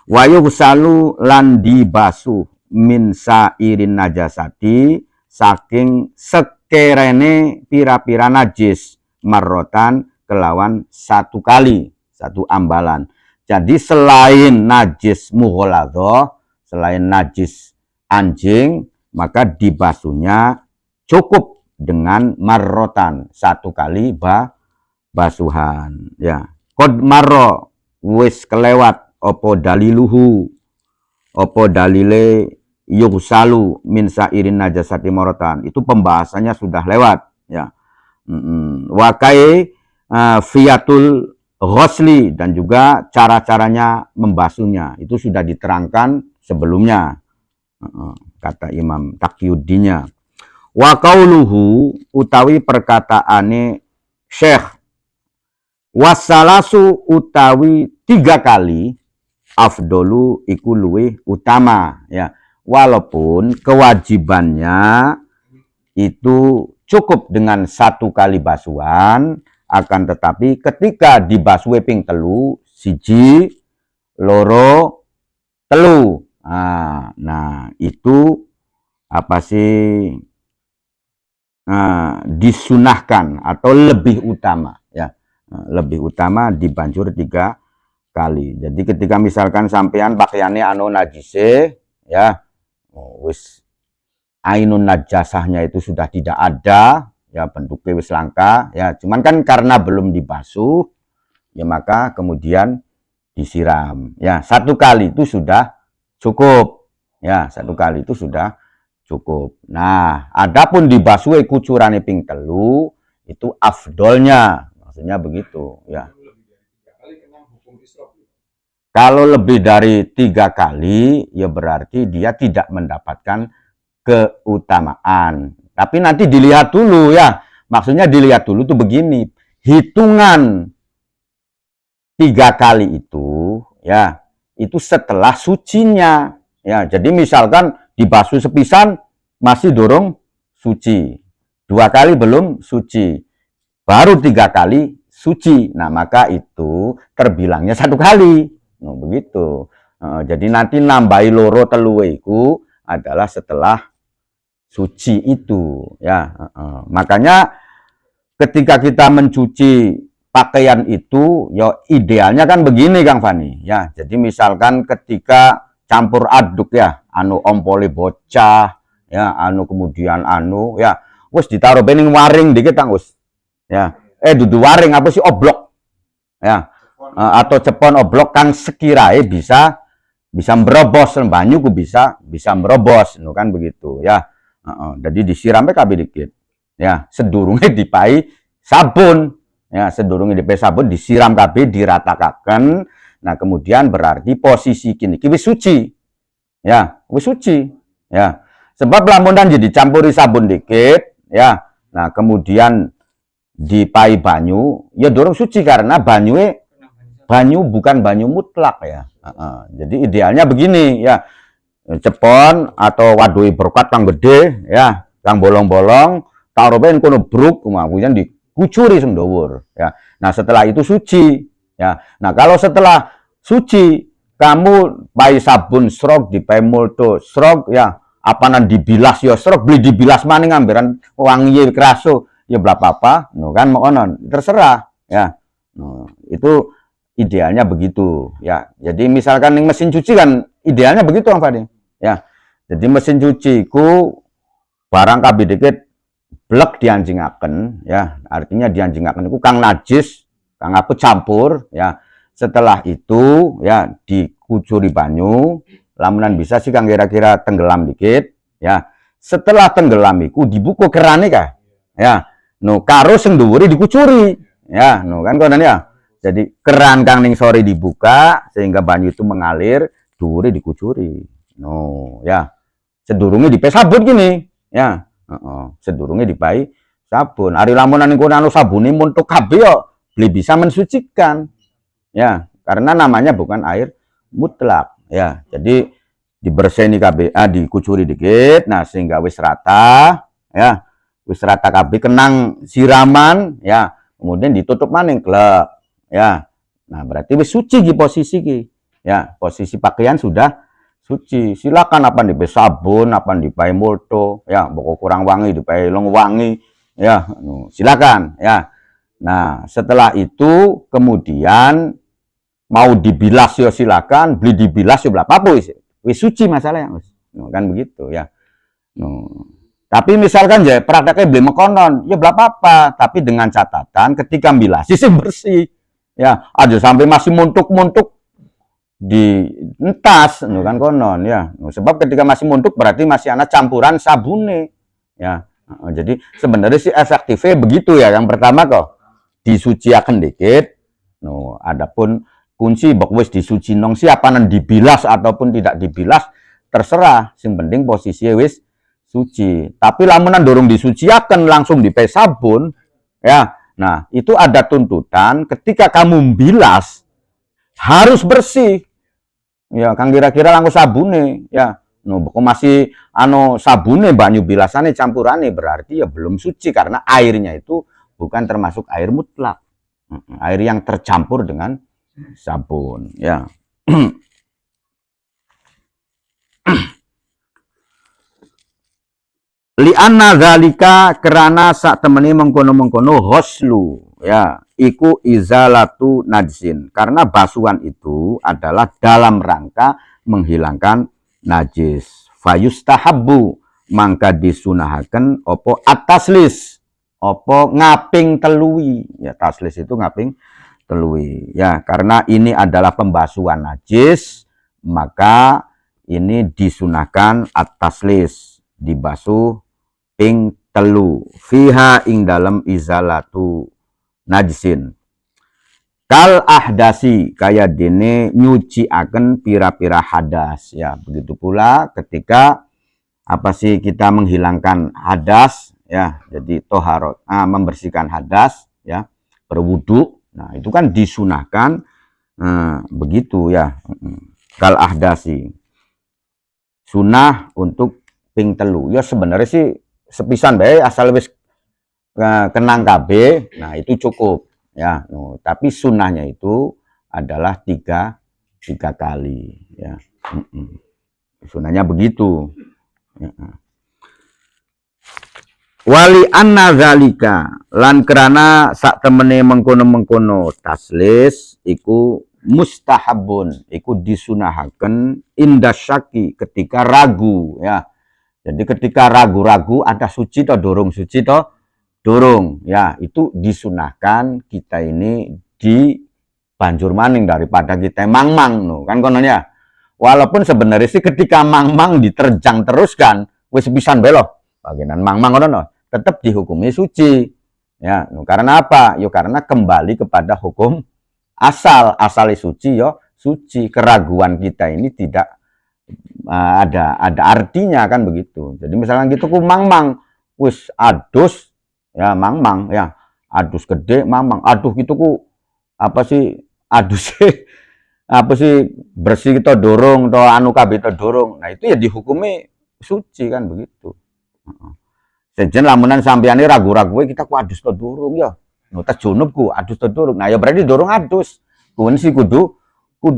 Wa yughsalu lan dibasu min sairin najasati, saking kerene pira-pira najis marrotan kelawan satu kali, satu ambalan. Jadi selain najis mughaladhah, selain najis anjing, maka dibasuhnya cukup dengan marrotan, satu kali basuhan, ya. Qad marro, wis kelewat opo daliluhu, opo dalile yughsalu min sairin najasati marrotan, itu pembahasannya sudah lewat, ya. Wakai fiyatul ghusli, dan juga cara-caranya membasuhnya itu sudah diterangkan sebelumnya, kata Imam Taqiyuddinnya. Wa qauluhu, utawi perkataane Syekh, wasalasu, utawi 3 kali, afdolu iku luwih utama, ya. Walaupun kewajibannya itu cukup dengan 1 kali basuhan, akan tetapi ketika dibasuhi ping telu, 1, 2, 3, nah itu apa sih, disunahkan atau lebih utama, ya, lebih utama dibanjur 3 kali. Jadi ketika misalkan sampean pakaiannya anu najise, ya, wis ainun najasahnya itu sudah tidak ada, ya, bentuknya wis langka, ya, cuman kan karena belum dibasuh, ya, maka kemudian disiram, ya. 1 kali itu sudah cukup, ya, 1 kali itu sudah cukup. Nah, adapun dibasuhi kucurane ping telu, itu afdolnya, maksudnya begitu, ya. Kalau lebih dari 3 kali, ya berarti dia tidak mendapatkan keutamaan. Tapi nanti dilihat dulu, ya. Maksudnya dilihat dulu tuh begini. hitungan 3 kali itu ya itu setelah sucinya ya. Jadi misalkan dibasuh sepisan masih dorong suci, 2 kali belum suci, baru 3 kali suci, nah maka itu terbilangnya 1 kali. Nah, begitu. Jadi nanti nambahi loro teluweku adalah setelah suci itu ya. Makanya ketika kita mencuci pakaian itu, ya idealnya kan begini Kang Fani, ya. Jadi misalkan ketika campur aduk ya, anu ompole bocah, ya, anu kemudian anu, ya, wis ditaruh bening waring dikit Kang wis, ya. Dudu waring apa sih oblok, ya, atau cepon oblok kang sekirae bisa merobos banyu ku bisa merobos, kan begitu, ya. Jadi disiramnya kabeh dikit, ya, sedurunge dipai sabun. Ya, sedurunge dipai sabun disiram kabeh diratakaken. Nah, kemudian berarti posisi kini wis suci. Ya, wis suci. Ya. Sebab lamunan jadi campuri sabun dikit, ya. Nah, kemudian dipai banyu, ya dorong suci karena banyu bukan banyu mutlak ya. Jadi idealnya begini ya. Cepon atau wadoi berkat kang gede ya, kang bolong-bolong, taruh ben kono bruk, kemudian dikucuri sing dhuwur ya. Nah, setelah itu suci ya. Nah, kalau setelah suci kamu pai sabun srog dipai multo srog ya, apanan dibilas ya srog beli dibilas maning amberan wangi keraso ya bla apa no kan mau onon terserah ya. No, itu idealnya begitu ya. Jadi misalkan yang mesin cuci kan idealnya begitu Kang Fadi ya. Jadi mesin cuci ku barang kabeh dikit blek dianjingaken ya, artinya dianjingaken itu kang najis, kang apa campur ya. Setelah itu ya dikucuri banyu, lamunan bisa sih kang kira-kira tenggelam dikit ya. Setelah tenggelam iku dibuka kerane kah ya. No karo sing dhuwure dikucuri ya, no kan konon ya. Jadi keran kang ning sore dibuka sehingga banyu itu mengalir, dhuwure dikucuri. No ya. Sedurunge dipai sabun gini ya. Sedurunge dipai sabun. Ari lamunan niku anu sabune muntuk kabeh yo beli bisa mensucikan. Ya, karena namanya bukan air mutlak ya. Jadi dibersihni kabeh, dikucuri dikit, nah sehingga wis rata ya. Wis rata kabeh kenang siraman ya. Kemudian ditutup maning klep ya. Nah, berarti wis suci ki posisi ki. Ya, posisi pakaian sudah suci. Silakan apa dipakai sabun, apa dipakai multo, ya, pokok kurang wangi dipakai long wangi, ya, silakan, ya. Nah, setelah itu kemudian mau dibilas ya silakan, beli dibilas ya apa wis suci masalahnya, kan begitu ya. Tapi misalkan ya prakteknya beli mekonon, ya apa, tapi dengan catatan ketika bilasi sih bersih, ya, aja sampai masih muntuk-muntuk di entas kan konon ya. Sebab ketika masih muntuk berarti masih ada campuran sabune ya. Jadi sebenarnya sih efektifnya begitu ya. Yang pertama kok disuciakan dikit. Adapun kunci bok wis disuci nong siapa nan dibilas ataupun tidak dibilas terserah. Sing penting posisi wis suci. Tapi lamunan dorong disuciakan langsung dipakai sabun ya. Nah, itu ada tuntutan ketika kamu bilas harus bersih. Ya, kang kira-kira langko sabune ya. Kok masih sabune banyu bilasane campurane berarti ya belum suci karena airnya itu bukan termasuk air mutlak. Air yang tercampur dengan sabun ya. Li'anna zalika kerana sak temeni mengkono-mengkono hoslu ya, iku izalatu najsin. Karena basuhan itu adalah dalam rangka menghilangkan najis. Fayustahabbu mangka disunahaken opo ataslis, opo ngaping telui. Ya, taslis itu ngaping telui. Ya, karena ini adalah pembasuhan najis, maka ini disunahkan ataslis, dibasuh ing telu fiha ing dalam izalatu najsin kal ahdasi kaya dene nyuci akan pira-pira hadas ya. Begitu pula ketika apa sih kita menghilangkan hadas ya, jadi toharot membersihkan hadas ya. berwudu. Nah, itu kan disunahkan begitu ya. Kal ahdasi. Sunah untuk ping telu. Ya sebenarnya sih sepisan bae asal wis kenang KB, nah itu cukup ya. Tapi sunahnya itu adalah tiga kali ya. Sunahnya begitu. Wali anna zalika lan kerana sak temene mengkono-mengkono taslis iku mustahabun, iku disunahaken indasyaki ketika ragu ya. Jadi ketika ragu-ragu ada suci atau dorong suci atau dorong ya, itu disunahkan kita ini di banjur maning daripada kita mang-mang no kan konon ya. Walaupun sebenarnya sih ketika mang-mang diterjang terus kan wis pisan belok bagian mang-mang kono tetap dihukumi suci ya. Karena apa? Yo karena kembali kepada hukum asal suci yo suci. Keraguan kita ini tidak ada artinya kan begitu. Jadi misalkan gitu ku mang-mang wis adus ya, mang-mang ya, adus gede mang-mang, aduh gitu ku apa sih adus sih apa sih bersih kita dorong atau anu kabeh kita dorong. Nah itu ya dihukumi suci kan begitu. Sejen lamunan sampeyan ragu-ragu kita ku adus to dorong ya. No tas junub ku adus to dorong. Nah ya berarti dorong adus. Kuwi sih kudu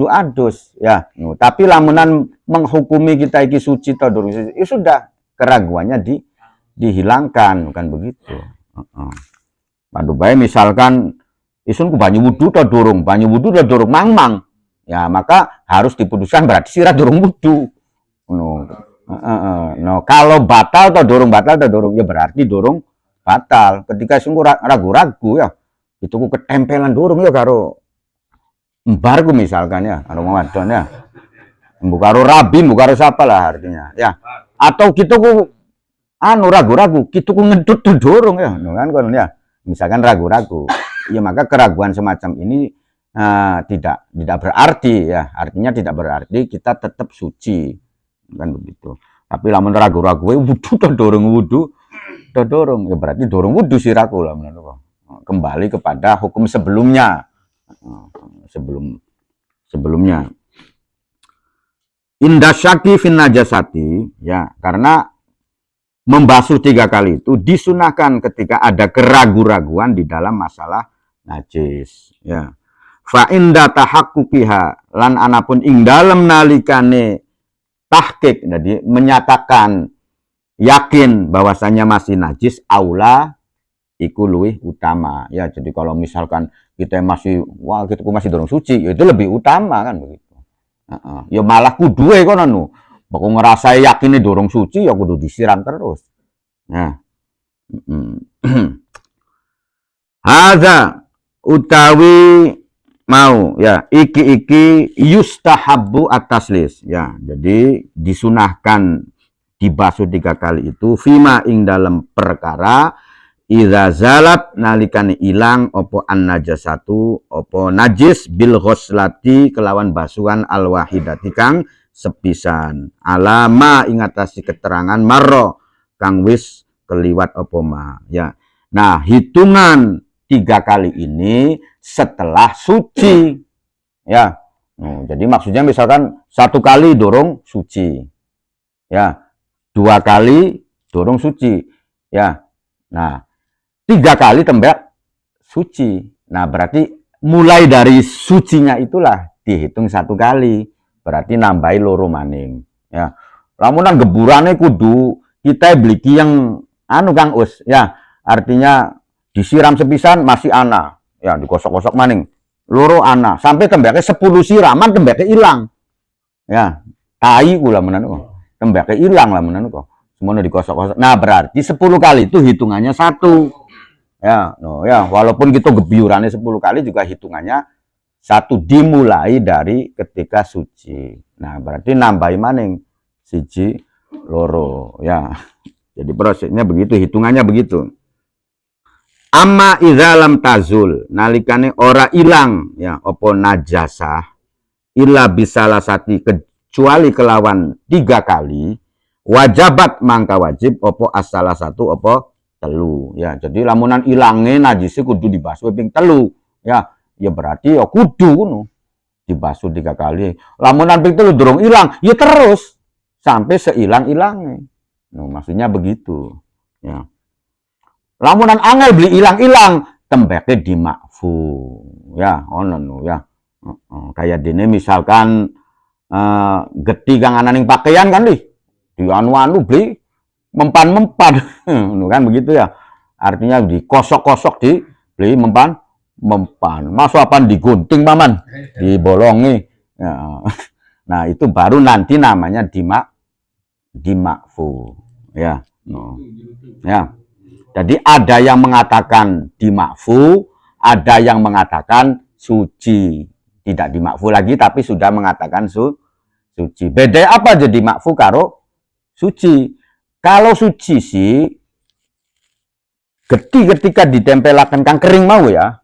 adus ya. No, tapi lamunan menghukumi kita iki suci to dorong suci, ya sudah keraguannya dihilangkan kan begitu. Pandu bae misalkan isun ku banyu wudu to dorong, banyu wudu to dorong mang-mang. Ya, maka harus diputuskan berarti sira dorong wudu. No, kalau batal to dorong ya berarti dorong batal. Ketika sungguh ragu-ragu ya, itu ku ketempelan dorong ya karo embar ku misalkan ya, karo wadon ya. Mbok karo rabi, mbok karo sapa lah artinya ya. Atau gitu ku anu ragu-ragu, gitu ku ngedut to dorong ya, no, kan konon ya. Misalkan ragu-ragu. Ya maka keraguan semacam ini tidak berarti ya, artinya tidak berarti kita tetap suci kan begitu. Tapi lamun ragu-ragu wudu to dorong ya berarti dorong wudu siraku lah menurut. Kembali kepada hukum sebelumnya. Sebelumnya indasyaki fin najasati ya, karena membasuh 3 kali itu disunahkan ketika ada keraguan-raguan di dalam masalah najis ya. Fa inda tahaqquqiha lan anapun ing dalem nalikane tahqiq, jadi menyatakan yakin bahwasanya masih najis, aula iku luwih utama ya. Jadi kalau misalkan kita masih wah gitu masih dorong suci, ya itu lebih utama kan begitu. Ya malah kudu kono nu. Pokok ngerasa yakin dorong suci ya kudu disiram terus. Nah. Hadza utawi mau ya iki yustahabbu at-taslis ya. Jadi disunahkan dibasuh 3 kali itu fima ing dalam perkara idza zalat nalikane ilang opo an najasatu opo najis bil ghuslati kelawan basuhan al wahidati kang sepisan alama ingatasi keterangan marro kang wis keliwat opo ma ya. Nah hitungan 3 kali ini setelah suci ya. Jadi maksudnya misalkan 1 kali dorong suci ya, 2 kali dorong suci ya, nah 3 kali tembak suci. Nah berarti mulai dari sucinya itulah dihitung 1 kali, berarti nambahi loro maning ya. Lamunan geburane kudu kita beli yang anu Kang Us ya, artinya disiram sepisan masih ana ya, digosok-gosok maning loro ana sampai tembaknya 10 siraman tembaknya hilang ya, tai kula menan kok tembaknya hilang lah menan kok semuanya digosok-gosok. Nah berarti 10 kali itu hitungannya 1 ya. No ya, walaupun kita gebyurannya 10 kali juga hitungannya 1 dimulai dari ketika suci. Nah berarti nambahi maning 1 loro ya. Jadi prosesnya begitu, hitungannya begitu. Amma idza lam tazul nalikane ora ilang ya opo najasah illa bisalasati kecuali kelawan 3 kali wajabat mangka wajib opo as salah satu opo telu ya. Jadi lamunan ilange najise kudu dibasuh ping telu ya. Ya berarti ya kudu ngono. Dibasuh 3 kali. Lamunan ping telu durung ilang, ya terus sampai seilang-ilange. No, maksudnya begitu ya. Lamunan angel beli ilang-ilang, tembeke dimakfu ya, ono ya. Kayak dene misalkan geti kang ananing pakaian kan di anu beli mempan-mempan kan begitu ya, artinya dikosok-kosok di beli mempan masuk apa digunting paman dibolongi ya. Nah itu baru nanti namanya dimakfu ya. Ya jadi ada yang mengatakan dimakfu, ada yang mengatakan suci, tidak dimakfu lagi tapi sudah mengatakan suci. Beda apa jadi makfu karo suci? Kalau suci sih ketika ditempelaken kang kering mau ya,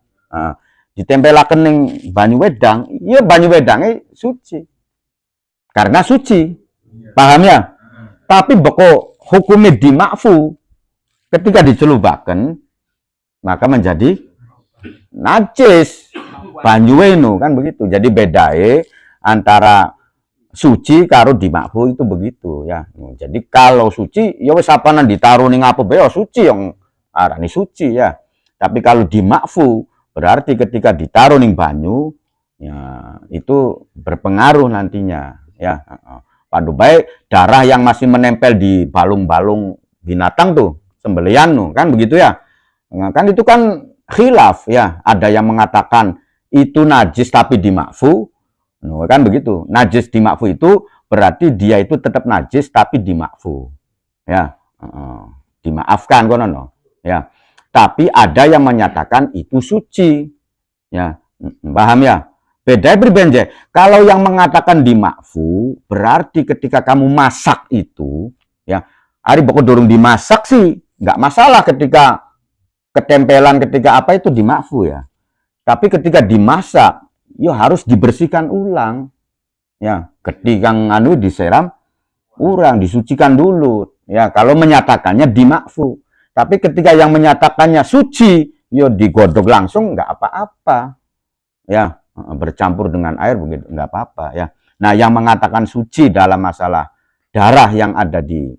ditempelaken ning banyu wedang, ya banyu wedangnya suci. Karena suci. Paham ya? Tapi beko hukumnya dimakfu ketika dicelupaken maka menjadi najis. Banyu eno kan begitu. Jadi bedae antara suci karo dimakfu itu begitu ya. Jadi kalau suci ya wis apanan ditaruh ning apa bae suci yang arani suci ya. Tapi kalau dimakfu berarti ketika ditaruh ning banyu ya itu berpengaruh nantinya ya. Padu baik darah yang masih menempel di balung-balung binatang tuh sembelian tuh kan begitu ya. Nah, kan itu kan khilaf ya. Ada yang mengatakan itu najis tapi dimakfu. Nah, kan begitu. Najis dimakfu itu berarti dia itu tetap najis tapi dimakfu. Ya. Dimaafkan kono ya. Tapi ada yang menyatakan itu suci. Ya. Paham ya? Beda berbeda. Kalau yang mengatakan dimakfu berarti ketika kamu masak itu ya, ari pokok dorong dimasak sih nggak masalah ketika ketempelan ketika apa itu dimakfu ya. Tapi ketika dimasak, ya harus dibersihkan ulang. Ya, ketika nganu diseram urang, disucikan dulu. Ya, kalau menyatakannya dimakfu. Tapi ketika yang menyatakannya suci, ya digodok langsung nggak apa-apa. Ya, bercampur dengan air begitu nggak apa-apa ya. Nah, yang mengatakan suci dalam masalah darah yang ada di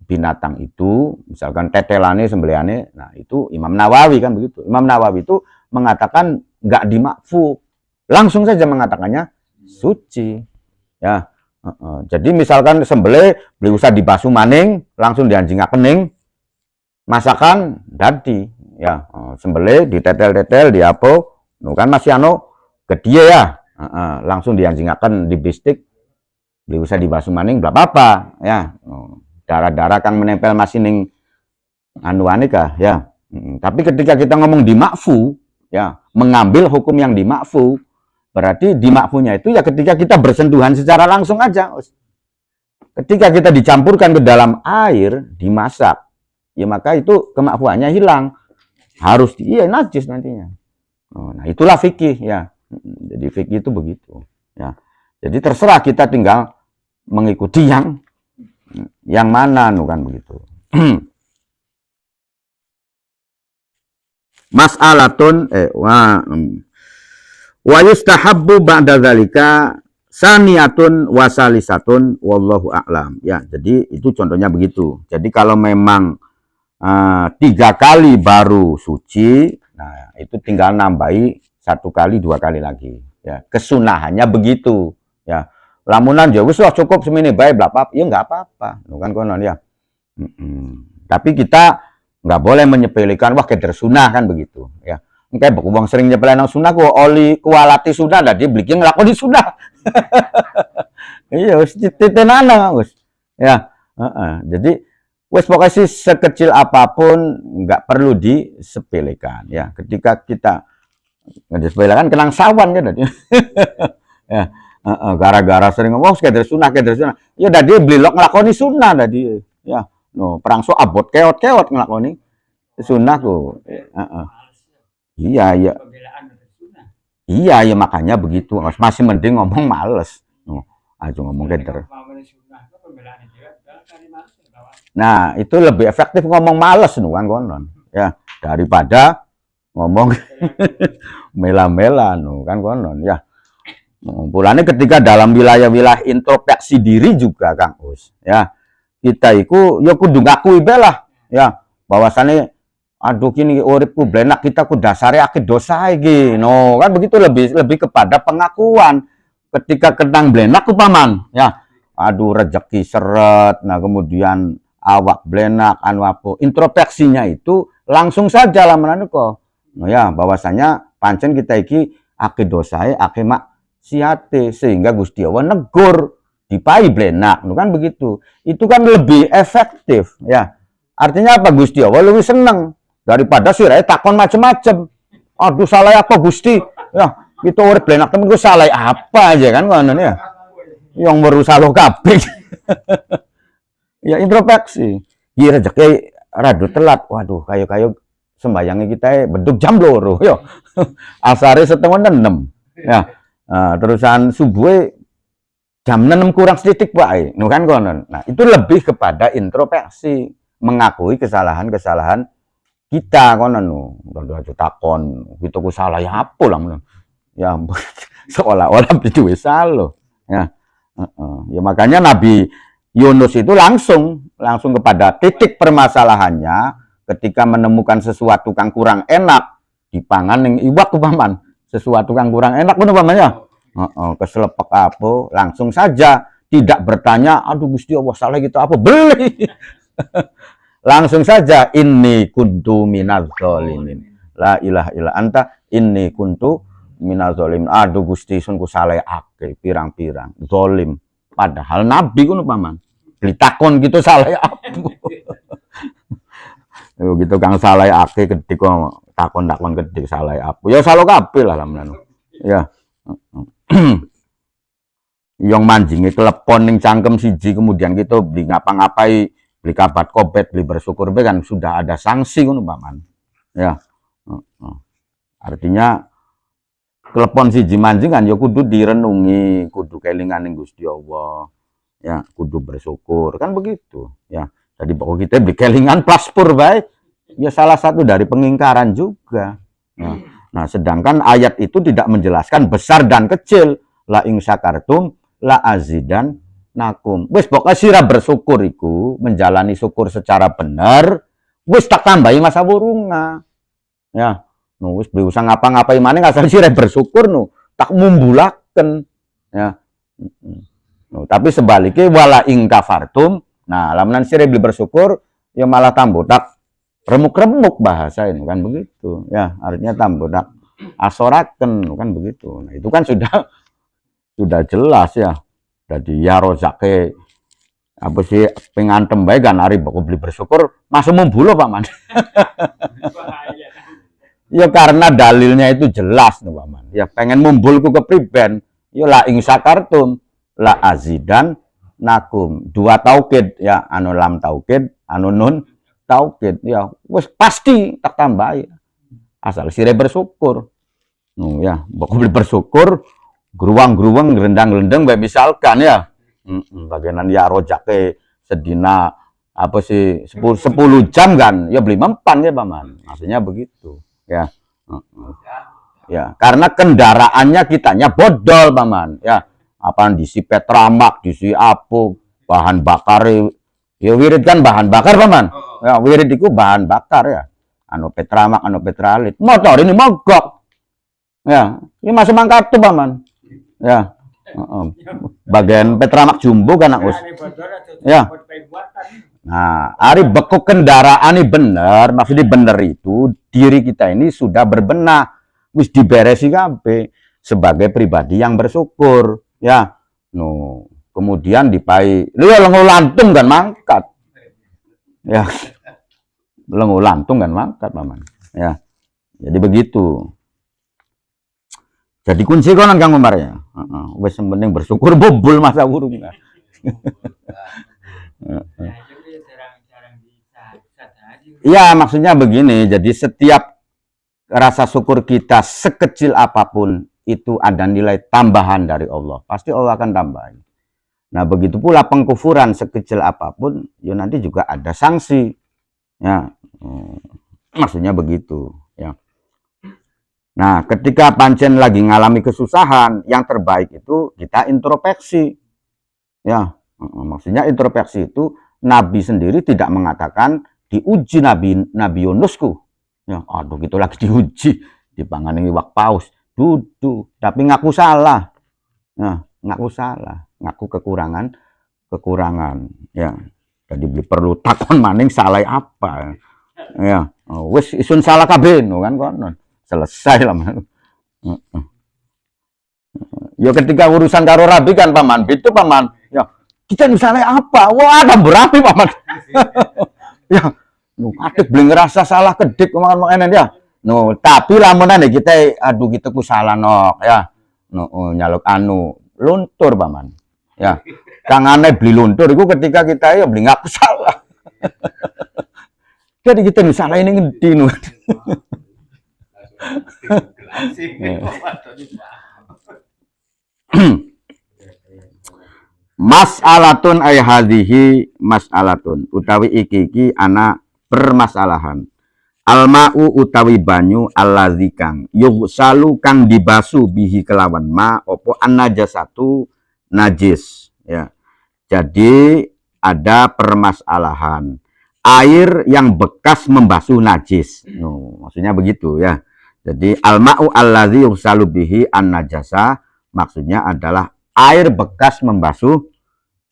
binatang itu, misalkan tetelane, sembelihane, nah itu Imam Nawawi kan begitu. Imam Nawawi itu mengatakan nggak dimakfu, langsung saja mengatakannya suci. Ya, jadi misalkan sembelih beli usah dibasuh maning, langsung dianjingaken ning masakan dadi. Ya, sembelih ditetel-tetel diapo, nu kan masih anu gede ya, langsung dianjingaken di bistik, beli usah dibasuh maning, bla apa ya. Darah-darah kan menempel masih ning anuane kah ya. Tapi ketika kita ngomong dimakfu ya, mengambil hukum yang dimakfu, berarti dimakfunya itu ya ketika kita bersentuhan secara langsung aja. Ketika kita dicampurkan ke dalam air, dimasak, ya maka itu kemakfuannya hilang. Harus iya najis nantinya. Nah, itulah fikih ya. Jadi fikih itu begitu ya. Jadi terserah kita tinggal mengikuti yang mana nu kan begitu. Mas'alatun wa yustahabbu ba'da dzalika saniyatun wa salisatun wallahu a'lam. Ya, jadi itu contohnya begitu. Jadi kalau memang 3 kali baru suci, nah itu tinggal nambahi 1 kali 2 kali lagi ya. Kesunahannya begitu ya. Lamunan ya wis cukup semene bae blapap, ya enggak apa-apa. Kan konon ya. Tapi kita nggak boleh menyepelekan wah keder sunah kan begitu ya. Engke wong sering nyepeleno sunah ku oli kualati sunah dah dia beli nglakoni sunah. Iya wis titenana wis. Ya, jadi wis pokoknya sih sekecil apapun nggak perlu disepelekan ya. Ketika kita disepelekan kenang sawan kan tadi. Ya. Gara-gara sering ngomong keder sunah. Ya dah dia beli lok nglakoni sunah tadi. Ya. No, perang so abot keot nglakoni sunah ku. Iya. Iya, ya makanya begitu. Masih mending ngomong males. No, aja ngomong keder. Nah, itu lebih efektif ngomong males nu kan konon. Ya, daripada ngomong mela-mela nu kan konon ya. Pulane ketika dalam wilayah-wilayah introspeksi diri juga Kang Us, ya. Kita iku ya kudu ngakui bae lah, ya. Bahwasane aduh kini uripku blenak kita ku dasare akeh dosa iki. No, kan begitu lebih kepada pengakuan. Ketika kenang blenak ku paman, ya. Aduh rezeki seret, nah kemudian awak blenak anu apa. Introspeksinya itu langsung saja lah menaniko. No ya, bahwasanya pancen kita iki akeh dosae, akeh maksiate sehingga Gusti Allah negur dipai blenak, kan begitu. Itu kan lebih efektif, ya. Artinya apa Gusti Allah lebih seneng daripada sirahe takon macem-macem. Aduh salah apa Gusti? Ya, kita urip blenak temen gue salah apa aja kan ngono ya. Yang berusaha lo kabeh. Ya introspeksi. Iya rezeki rada telat. Waduh, kayu-kayu sembayangnya kita beduk jam loro yo. Asare 5:30. Ya. Terusan subuh jam 6 kurang sedikit wae. Nu kan konon. Nah, itu lebih kepada introspeksi, mengakui kesalahan-kesalahan kita konon nu. Udah takon, kita ku salah ya apa lah. Ya seolah-olah itu salah. Ya. Ya makanya Nabi Yunus itu langsung kepada titik permasalahannya ketika menemukan sesuatu kang kurang enak dipangan yang iwak paman, sesuatu kang kurang enak bener pamannya. Keselepek apa langsung saja tidak bertanya aduh Gusti Allah salah gitu apa beli. Langsung saja inni kuntu minaz zalimin. La ilaha illa anta inni kuntu minaz zalimin. Aduh Gusti sun ku salah akeh pirang-pirang zalim. Padahal nabi ngono paman. Ditakon gitu salah apa. Yo gitu kang salah akeh ketika takon-takon kedik salah apa. Ya salah kabeh lah lamnan. Ya. Yang manjinge telepon ning cangkem siji kemudian kita beli ngapa-ngapai, beli kabat kobet, beli bersyukur be kan sudah ada sanksi ngono paman. Ya. Artinya telepon siji manjing kan ya kudu direnungi, kudu kelingan ning Gusti Allah. Ya, kudu bersyukur kan begitu. Ya. Jadi pokok kita beli kelingan paspor bae ya salah satu dari pengingkaran juga. Ya. Nah, sedangkan ayat itu tidak menjelaskan besar dan kecil. La ing syakartum la azidan nakum. Wis pokoknya sira bersyukur iku, menjalani syukur secara benar, wis tak tambahi masa wurunga. Ya. Nu wis berusaha ngapa-ngapain maning asal sira bersyukur nu, tak mumbulaken. Ya. Tapi sebaliknya wala ing kafartum, nah lamunan sira bersyukur ya malah tambah tak remuk-remuk bahasa ini kan begitu. Ya, artinya tambah tak asoraken kan begitu. Nah, itu kan sudah jelas ya. Jadi ya rozake apa sih pengantem bae kan ari baku beli bersyukur masuk membulo paman. Ya karena dalilnya itu jelas nih paman. Ya pengen mumbulku ke priben. Ya la ing sakartum la azidan nakum. Dua taukid ya anu lam taukid, anu nun taukid. Ya wis pasti tak tambahi. Asal sire bersyukur. Ya, baku beli bersyukur geruang-geruang gerendang-gerendang bae misalkan ya. Bagianan ya rojake sedina apa sih 10 jam kan ya beli mempan ya paman. Maksudnya begitu ya. Ya, karena kendaraannya kitanya bodol paman ya. Apaan diisi petramak, diisi apa, bahan bakar ya wirid kan bahan bakar paman. Ya wirid itu bahan bakar ya. Anu petramak, anu petralit. Motor ini mogok. Ya, ini masuk mangkat tuh paman. Ya. Bagian petramak jumbo kan Us. Ya. Nah, ari bekuk kendaraan ini bener, maksudnya bener itu diri kita ini sudah berbenah, wis diberesi kabeh sebagai pribadi yang bersyukur, ya. No, kemudian dipai, lu ya lengo lantung kan mangkat. Ya. Lengo lantung kan mangkat paman. Ya. Jadi begitu. Jadi kunci konon Kang Umar ya. Wis penting bersyukur bobol masa burung. Iya, maksudnya begini. Jadi setiap rasa syukur kita sekecil apapun itu ada nilai tambahan dari Allah. Pasti Allah akan tambahin. Nah, begitu pula pengkufuran sekecil apapun, ya nanti juga ada sanksi. Ya, maksudnya begitu. Ya. Nah, ketika pancen lagi ngalami kesusahan, yang terbaik itu kita introspeksi. Ya, maksudnya introspeksi itu Nabi sendiri tidak mengatakan diuji Nabi Yunusku. Ya, aduh gitu lagi diuji, dipangani wak paus, duduk, tapi ngaku salah. Nah, ngaku salah, ngaku kekurangan, ya. Jadi perlu takon maning salah apa, ya. Oh, wis isun salah kabeh, kan konon. Selesai lah. Ya ketika urusan karo Rabi kan paman, itu paman. Ya, kita salah apa? Wah, ada berapi paman. Ya, kadek beli ngerasa salah kedik kemarin ya. No, tapi lamunan kita aduh gitu ku salah nok ya. No, nyaluk anu luntur paman. Ya. Kang aneh beli luntur itu ketika kita ya beli ngaku salah. Jadi kita salah ini ngedi nu. Mas'alatun ay hadhihi mas'alatun utawi iki ana permasalahan. Alma'u utawi banyu allazi kang yughsalu kang dibasu bihi kelawan ma opo an-najasatu najis ya. Jadi ada permasalahan air yang bekas membasuh najis. Maksudnya begitu ya. Jadi alma'u allazi yughsalu bihi an-najasa maksudnya adalah air bekas membasuh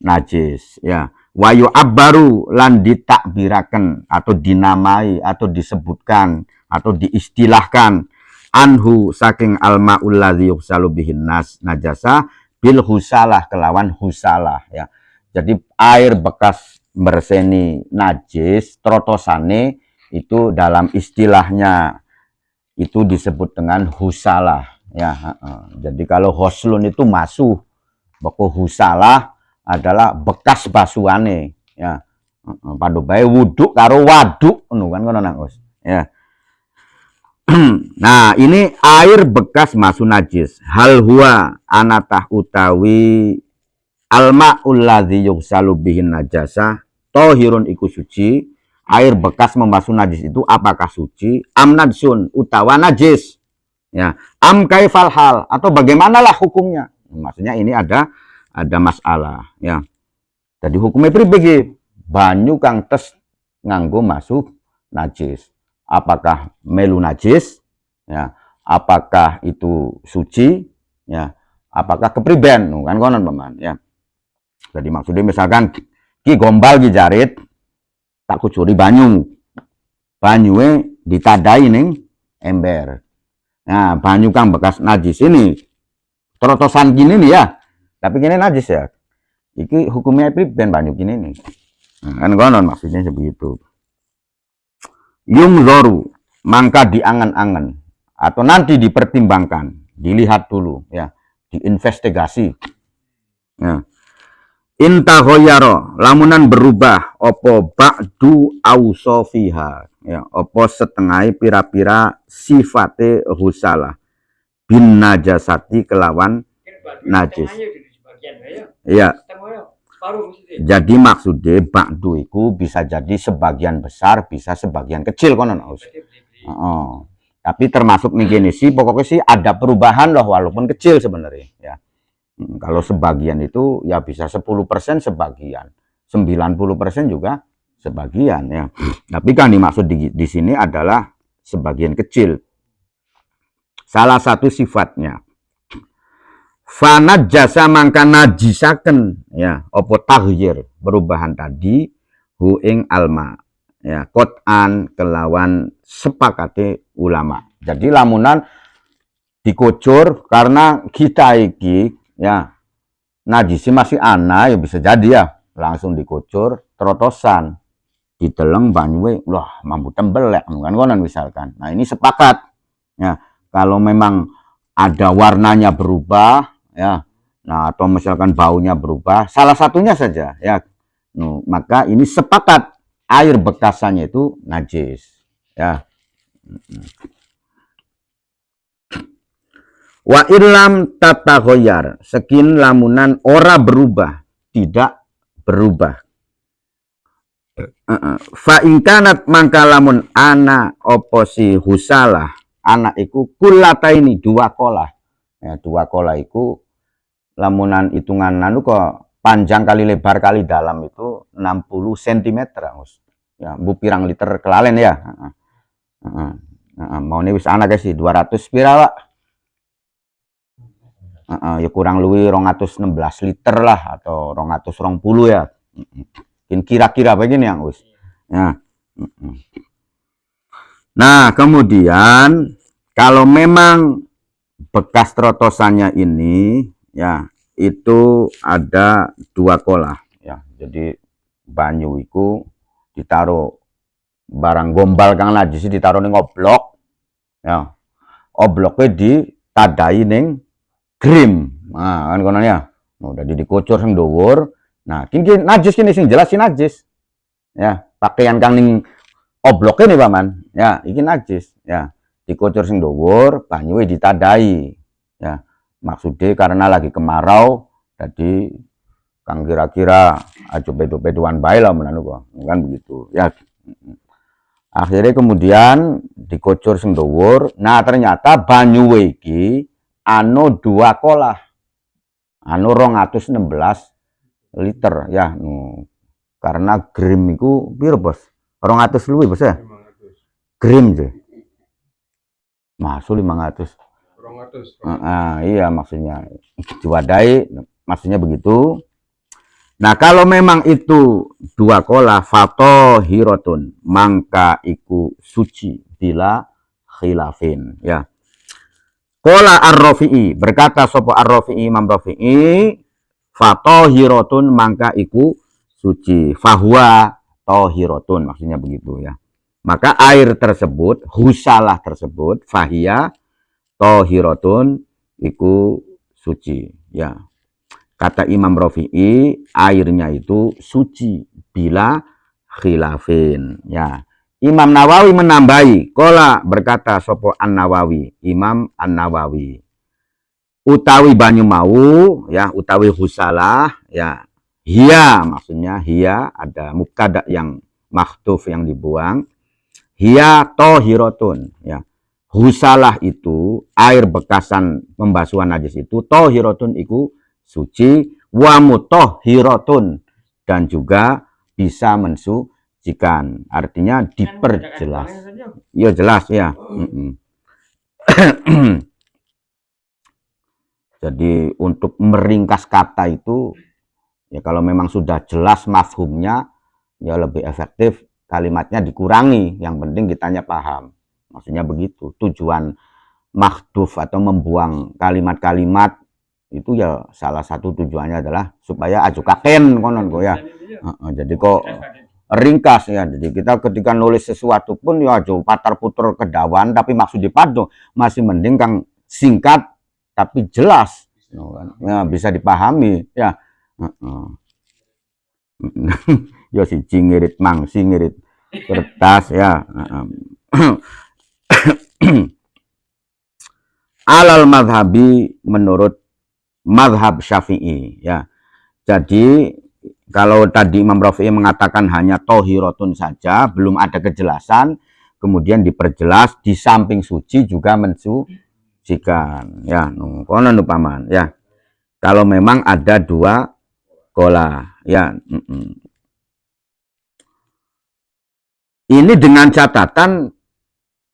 najis ya. Wayu abbaru lan ditakbiraken atau dinamai atau disebutkan atau diistilahkan anhu saking almaul ladzi yughsalu bihin najasa bil husalah kelawan husalah ya. Jadi air bekas berseni najis trotosane itu dalam istilahnya itu disebut dengan husalah ya. Jadi kalau hoslun itu masuh, bako husalah adalah bekas basuhane ya. Padu bae wuduk karo waduk ngono kan ngono nang ya. Nah, ini air bekas masuk najis. Hal huwa anatah utawi alma'ul ladzi yughsalu bihin najasa tohirun iku suci. Air bekas membasuh najis itu apakah suci? Am najsun utawa najis. Ya, am kaifal hal atau bagaimanalah hukumnya? Maksudnya ini ada masalah ya. Jadi hukumnya pribadi banyu kang tes nganggo masuk najis. Apakah melu najis ya? Apakah itu suci ya? Apakah kepriben kan konon paman ya. Jadi maksudnya misalkan ki gombal ki jarit tak kucuri banyu. Banyuwe ditadai ning ember. Nah, banyu kang bekas najis ini trotosan gini nih ya. Tapi kini najis ya. Iki hukumnya priben banyu kini nih. Kan konon maksudnya sebegitu. Yung zoru mangka diangan-angan atau nanti dipertimbangkan, dilihat dulu ya, diinvestigasi. Ya. Intahoyaro lamunan berubah opo ba'du ausofiha ya, opo setengah pira-pira sifate husalah bin najasati kelawan najis. Iya. Jadi maksudnya ba'du itu bisa jadi sebagian besar, bisa sebagian kecil konon. Tapi termasuk nih sih pokoknya sih ada perubahan loh walaupun kecil sebenarnya ya. Kalau sebagian itu ya bisa 10% sebagian, 90% juga sebagian ya. Tapi kan dimaksud di sini adalah sebagian kecil. Salah satu sifatnya fanat jasa mangka najisaken ya opo taghyir perubahan tadi hu ing alma ya qot'an kelawan sepakate ulama. Jadi lamunan dikucur karena kita iki ya najisi masih ana ya bisa jadi ya langsung dikucur trotosan diteleng banyuwe wah mampu tembelek kan konon misalkan. Nah ini sepakat ya kalau memang ada warnanya berubah ya, nah atau misalkan baunya berubah, salah satunya saja ya, maka ini sepakat air bekasannya itu najis ya. Wa illam tataghayyar sekin lamunan ora berubah tidak berubah. Fa ingkanat mangka lamun ana oposi husalah, anak iku kulataini dua kolah. Ya, dua kolah iku lamunan hitungan anu kok panjang kali lebar kali dalam itu 60 cm, Gus. Ya, bu pirang liter kelalen ya. Mau nih wis anak sih 200 pira, Pak. Ya kurang luwih 216 liter lah atau 220 ya. Kira-kira begini yang Gus. Ya. Nah, kemudian kalau memang bekas terotosannya ini ya itu ada dua kolah ya. Jadi banyu itu ditaruh barang gombal kang najis ditaruh ning oblok. Ya. Obloknya ditadai ning grim. Nah, kan kono ya. Udah dikocor sing dhuwur. Nah, kini najis kini sing jelas sing najis. Ya, pakaian kang ning obloknya nih Paman. Ya, iki najis. Ya, dikocor sing dhuwur, banyuwe ditadai. Ya, maksudnya karena lagi kemarau, jadi kang kira-kira aja bedo-bedoan bae lah menanu kok. Kan begitu. Ya. Akhirnya kemudian dikocor sing dhuwur. Nah, ternyata banyuwe iki anu dua kolah. Anu 216 liter ya. Karena grim iku piro, Bos? 200 luwih, Bos ya? 500. Grim sih. Masuk 500. 200. Iya maksudnya diwadai, maksudnya begitu. Nah, kalau memang itu dua kolah fato hirotun, mangka iku suci bila khilafin ya. Kola ar-Rafi'i, berkata sopo ar-Rafi'i, Imam Rafi'i, fatohirotun mangka iku suci, fahuwa tohirotun, maksudnya begitu ya. Maka air tersebut, husalah tersebut, fahia tohirotun iku suci ya. Kata Imam Rafi'i, airnya itu suci bila khilafin ya. Imam Nawawi menambahi, kola berkata sopo An-Nawawi, Imam An-Nawawi, utawi banyu mau ya, utawi husalah ya, hiya maksudnya hiya ada mubtada yang makhtuf yang dibuang, hiya tohirotun ya. Husalah itu air bekasan pembasuhan najis itu tohirotun iku suci, wa mutohirotun dan juga bisa mensucikan, artinya diperjelas. Ya jelas ya. Jadi untuk meringkas kata itu ya kalau memang sudah jelas mafhumnya ya lebih efektif kalimatnya dikurangi, yang penting kitanya paham. Maksudnya begitu. Tujuan makhduf atau membuang kalimat-kalimat itu ya salah satu tujuannya adalah supaya ajukaken konon kok ya. Jadi kok ringkas ya. Jadi kita ketika nulis sesuatu pun ya aja patar-puter kedawan tapi maksud dipadu masih mending kang singkat tapi jelas. Ya bisa dipahami ya. Ya si ngirit mangsi ngirit kertas ya. Alal madhabi menurut madhab Syafi'i ya. Jadi kalau tadi Imam Rafi'i mengatakan hanya tohirotun saja, belum ada kejelasan, kemudian diperjelas di samping suci juga mensucikan ya. Konon Paman ya. Kalau memang ada dua kolah ya. Ini dengan catatan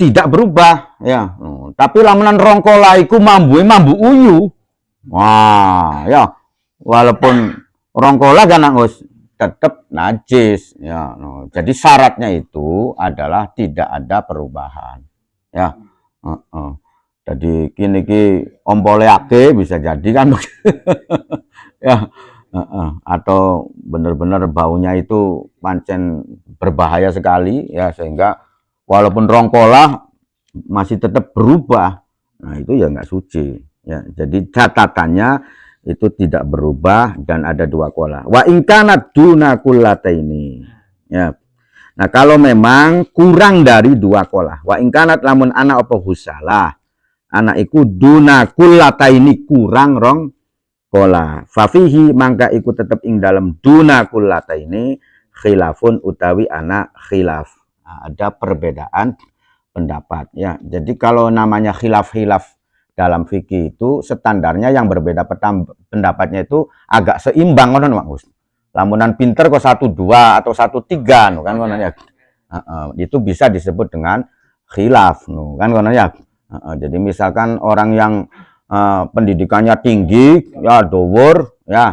tidak berubah ya. Tapi lamunan rongkola iku mambu uyu. Wah, ya. Walaupun rongkola kan Gus tetap najis ya. Jadi syaratnya itu adalah tidak ada perubahan. Ya. Jadi kini ompole ake bisa jadi kan. Ya. Atau benar-benar baunya itu pancen berbahaya sekali ya, sehingga walaupun rongkola masih tetap berubah. Nah, itu ya nggak suci. Ya, jadi catatannya itu tidak berubah dan ada dua kolah. Wa ingkanat duna kullataini. Ya. Nah, kalau memang kurang dari dua kolah. Wa ingkanat lamun anak apa husalah. Anak iku duna kullataini kurang Kola fafihi mangka iku tetep ing dalam duna kullata ini khilafun utawi anak khilaf. Nah, ada perbedaan pendapat ya. Jadi kalau namanya khilaf-khilaf dalam fikih itu standarnya yang berbeda pendapatnya itu agak seimbang ngono Pak Gus. Lamunan pinter kok 1-2 atau 1-3 kan ngono ya. Itu bisa disebut dengan khilaf kan ngono ya. Jadi misalkan orang yang pendidikannya tinggi ya dhuwur ya,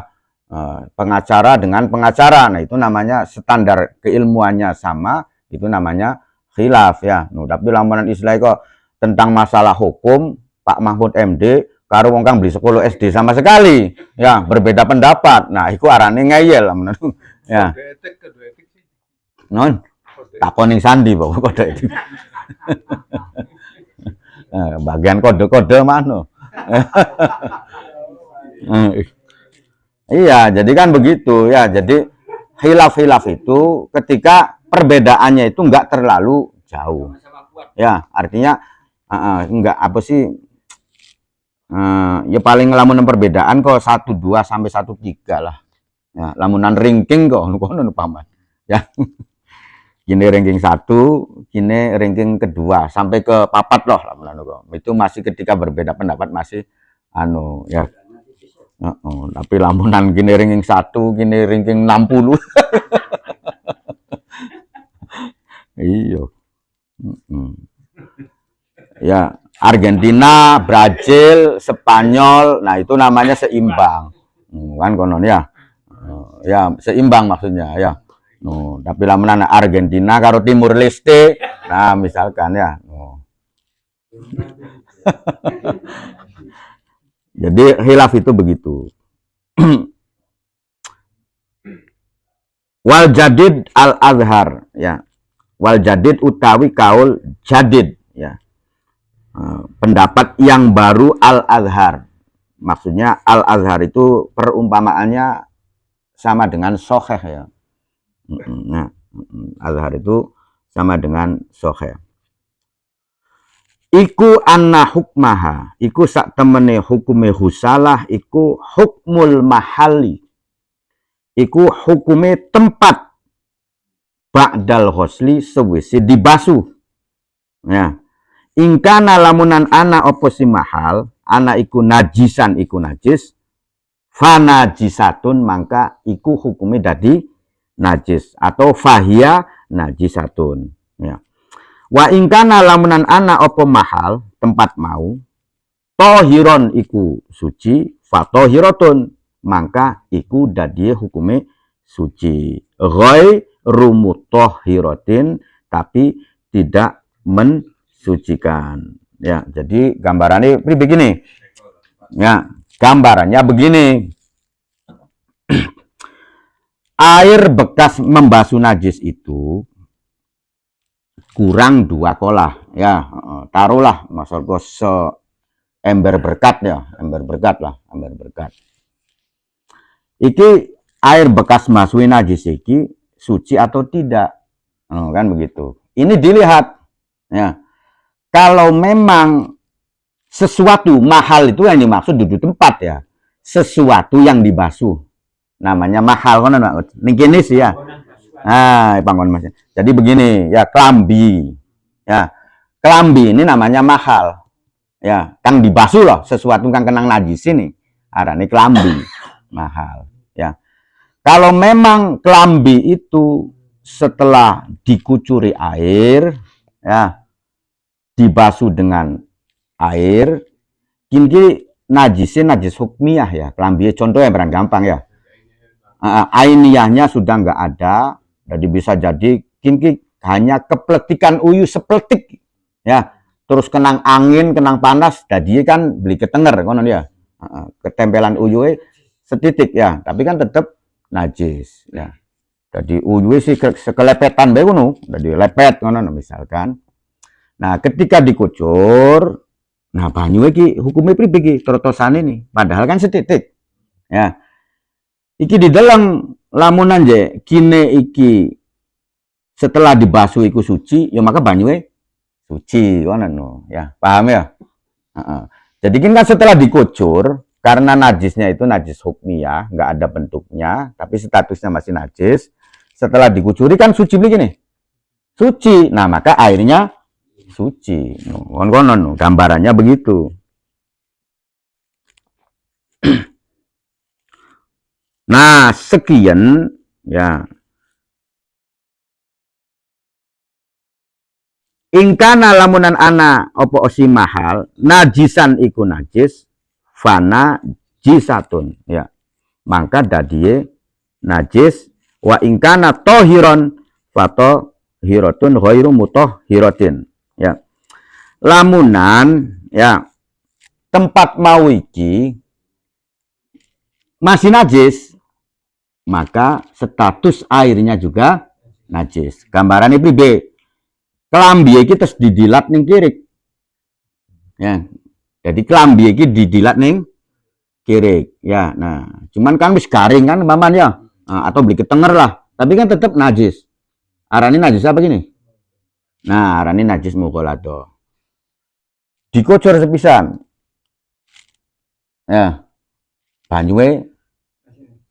pengacara dengan pengacara, nah itu namanya standar keilmuannya sama, itu namanya khilaf ya. Tapi lamunan istilah kok tentang masalah hukum Pak Mahfud MD karo wong kang beli sekolah SD sama sekali ya berbeda pendapat, nah itu arane ngeyel lamunan ya. Non takoni sandi bapak kode itu. Bagian kode-kode mana? Iya, jadi kan begitu ya. Jadi khilaf-khilaf itu ketika perbedaannya itu enggak terlalu jauh. Ya, artinya enggak apa sih? Ya paling lamunan perbedaan kok 1-2 sampai 1-3 lah. Ya, lamunan ranking kok ngono paman. Ya. Kini ranking 1, kini ranking kedua sampai ke papat loh lamunan kok. Itu masih ketika berbeda pendapat masih ya. Tapi lamunan gini ranking 1, gini ranking 60. Iya. Ya, Argentina, Brazil, Spanyol, nah itu namanya seimbang. Kan konon ya. Ya, seimbang maksudnya ya. Tapi lamunan Argentina karo Timur Leste, nah misalkan ya. Jadi khilaf itu begitu. Wal jadid al azhar ya. Wal jadid utawi kaul jadid ya. Pendapat yang baru al azhar. Maksudnya al azhar itu perumpamaannya sama dengan sahih ya. Nah, azhar itu sama dengan sahih. Iku anna hukmaha, iku sak temene hukume husalah, iku hukmul mahali, iku hukume tempat ba'dal ghusli sewise dibasuh. Ya. Ingkana lamunan ana opo si mahal, ana iku najisan iku najis, fanajisatun mangka iku hukume dadi najis atau fahia najisatun ya. Wa ingkana lamunan ana opo mahal tempat mau tohiron iku suci fatohiratun mangka iku dadi hukume suci ghairu mutahhiratin tapi tidak mensucikan ya. Jadi gambarannya begini ya, gambarannya begini. Air bekas membasuh najis itu kurang 2 kolah ya, taruhlah maksudku ember berkat ya, ember berkat lah, ember berkat. Iki air bekas masuhi najis iki suci atau tidak, kan begitu. Ini dilihat ya. Kalau memang sesuatu mahal itu yang dimaksud duduk tempat ya, sesuatu yang dibasuh namanya mahal kan nih sih ya. Panggon Mas. Jadi begini ya, kelambi. Ya. Kelambi ini namanya mahal. Ya, kang dibasuh loh, sesuatu kang kenang najis ini. Arane kelambi mahal, ya. Kalau memang kelambi itu setelah dikucuri air ya, dibasuh dengan air, kini najisnya najis hukmiyah ya. Kelambi contoh yang beran gampang ya. Ainiyahnya sudah nggak ada, jadi bisa jadi kini hanya kepletikan uyu sepletik ya, terus kenang angin kenang panas jadi kan beli ketenger konon ya, ketempelan uyu setitik ya, tapi kan tetap najis ya. Jadi uyu sih sekelepetan bae ngono, jadi lepet konon misalkan. Nah ketika dikucur, nah banyu iki hukumnya pribadi terotosane nih, padahal kan setitik ya. Iki di dalam lamunan je kine iki setelah dibasuh iku suci ya, maka banyuwe suci ngono ya, paham ya. Jadi kan setelah dikucur karena najisnya itu najis hukmiyah, nggak ada bentuknya, tapi statusnya masih najis. Setelah dikucuri kan suci begini, suci. Nah maka airnya suci. Konon gambarannya begitu. Nah sekian ya. Ingkana lamunan ana opo osi mahal najisan iku najis fana jisatun ya, maka dadie najis. Wa ingkana tohiron fato hirotun ghairu mutoh hirotin ya. Lamunan ya tempat mau iki masih najis, maka status airnya juga najis. Gambarannya pribe, kelambi iki terus didilat ning kirik. Ya. Jadi kelambi iki didilat ning kirik. Ya, nah, cuman kan wis garing kan paman ya. Nah, atau beli ketenger lah. Tapi kan tetap najis. Arane najis apa gini? Nah, arane najis mughalladhah. Dikocor sepisan. Ya. Banyuwe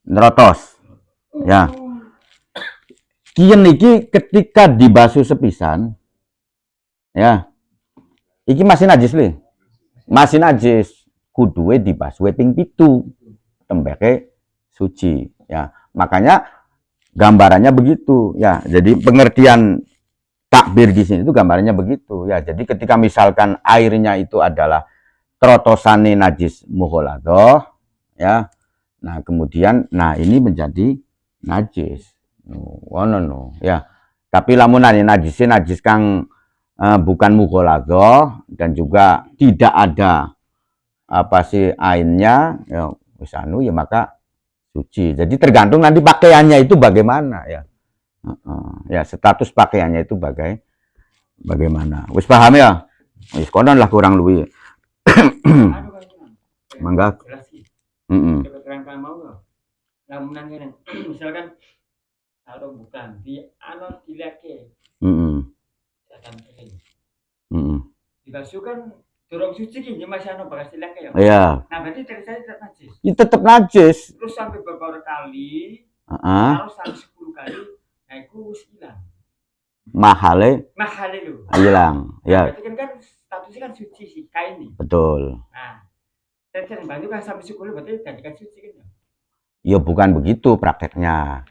nerotos. Ya. Kiyen iki ketika dibasuh sepisan, ya, iki masih najis le, masih najis, kuduwe dibasuh ping 7, tembeke suci, ya. Makanya gambarannya begitu, ya. Jadi pengertian takbir di sini itu gambarannya begitu, ya. Jadi ketika misalkan airnya itu adalah trotosane najis mughalladhah, ya. Nah kemudian, nah ini menjadi najis. No, ya. Tapi lamunan najis kang bukan mughalladhah dan juga tidak ada apa sih ainnya, ya wis anu ya maka suci. Jadi tergantung nanti pakaiannya itu bagaimana ya. Ya status pakaiannya itu bagaimana. Wis paham ya? Wis konon lah kurang luwih. Mangga. Lamunan kan misalkan kalau bukan di anon dilake datang kering dibasuh kan dorong suci ki masih ano bagas dilake ya. Iya. Nah berarti dari saya tetap najis. Itu tetap najis. Terus sampai beberapa kali, harus sampai 10 kali, nah itu wis hilang. Mahale lu. Hilang. Ya. Berarti kan statusnya kan suci sih kain nih. Betul. Nah, dan bantu kan sampai 10 berarti jadikan suci kan ya. Ya bukan begitu prakteknya.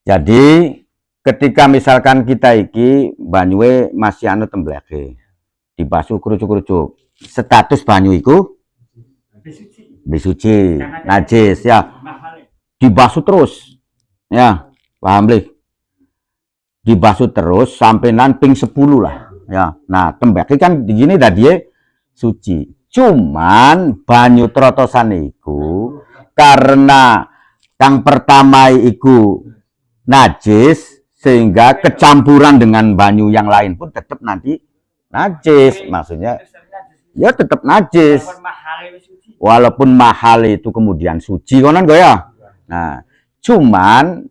Jadi ketika misalkan kita iki banyuwe masih anu tembleke, dibasuh kerucuk-kerucuk, status banyu iku bisuci, najis ya. Dibasuh terus. Ya, paham lih. Dibasuh terus sampai ping 10 lah. Ya. Nah, tembake kan begini tadi suci. Cuman banyu trotosan iku karena yang pertama iku najis sehingga kecampuran dengan banyu yang lain pun tetap nanti najis, maksudnya ya tetap najis walaupun mahal itu kemudian suci konon go ya. Nah cuman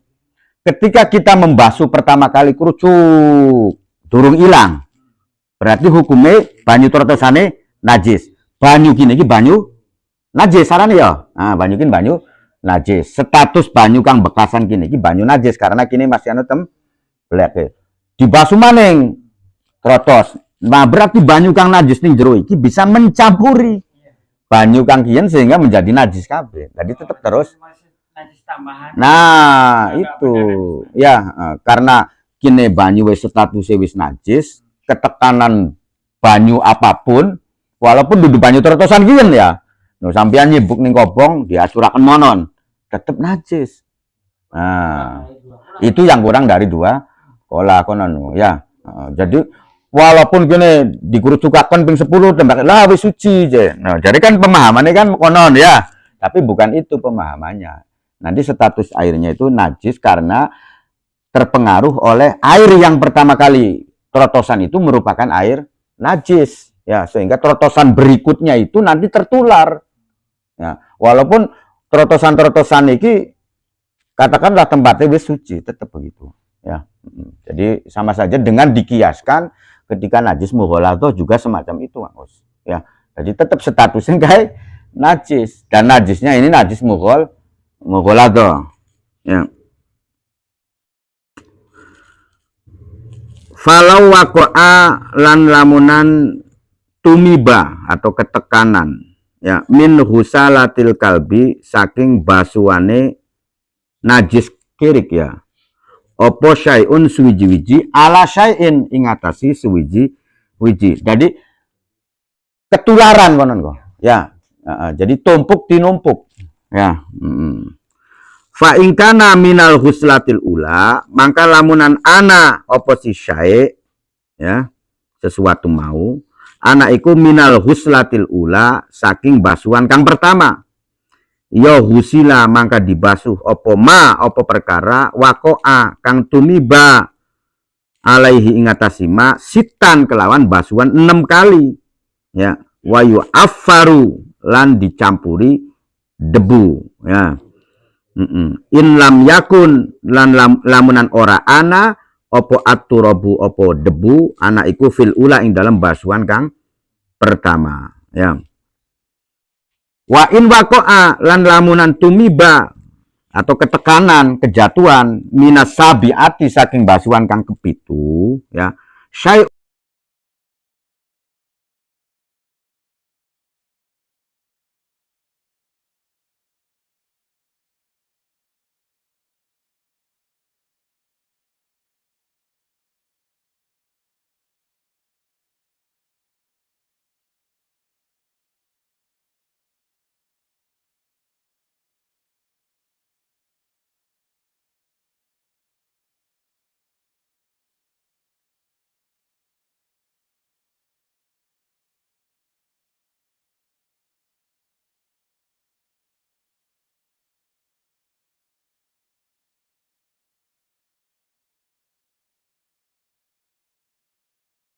ketika kita membasuh pertama kali kerucuk durung hilang berarti hukumnya banyu trotosane najis, banyu gini iki banyu najis sarane ya. Nah banyu gini banyu najis, status banyu kang bekasan kini iki banyu najis karena kini masih anu tembleke. Dibasuh maning trotos. Nah, berarti banyu kang najis ning jero iki bisa mencampuri banyu kang kiyen sehingga menjadi najis kabeh. Jadi tetap terus najis tambahan. Nah, itu. Ya, karena kini banyu wis statusnya wis najis, ketekanan banyu apapun walaupun dudu banyu trotosan kiyen ya. No, sampean nyibuk ning kobong diacuraken monon, tetep najis. Nah, itu yang kurang dari 2 kola konon ya. Jadi walaupun kene dikurucukaken ping 10 tembak lah wis suci je. Nah, jadi kan pemahamannya kan konon ya. Tapi bukan itu pemahamannya. Nanti status airnya itu najis karena terpengaruh oleh air yang pertama kali trotosan itu merupakan air najis ya, sehingga trotosan berikutnya itu nanti tertular. Ya, walaupun trotosan-trotosan ini katakanlah tempatnya wis suci, tetap begitu. Ya, jadi sama saja dengan dikiaskan ketika najis mughalladhah juga semacam itu, Mas. Ya, jadi tetap statusnya kayak najis, dan najisnya ini najis mughaladzah. Ya. Falau waqa'a lan lamunan tumiba atau ketekanan, ya, min husalatil kalbi saking basuane najis kirik, ya, opo syai'un suwiji-wiji ala syai'in ingatasi suwiji-wiji. Jadi ketularan konon kok, ya. Jadi tumpuk tinumpuk, ya. Fa in kana minal huslatil ula, maka lamunan ana oposisi syai', ya, sesuatu mau, ana iku minal huslatil ula saking basuhan kang pertama. Ya husila mangka dibasuh opo opo perkara wakoa kang tumiba alaihi ingatasi ma sitan kelawan basuhan 6 kali, ya, wayu affaru lan dicampuri debu, ya. In lam yakun lan lamunan ora ana opo aturabu opo debu ana iku fil ula ing dalam basuhan kang pertama, ya. Wa in waqa'a lan lamunan tumiba atau ketekanan kejatuhan minas sabiati saking basuhan kang kepitu, ya, syai'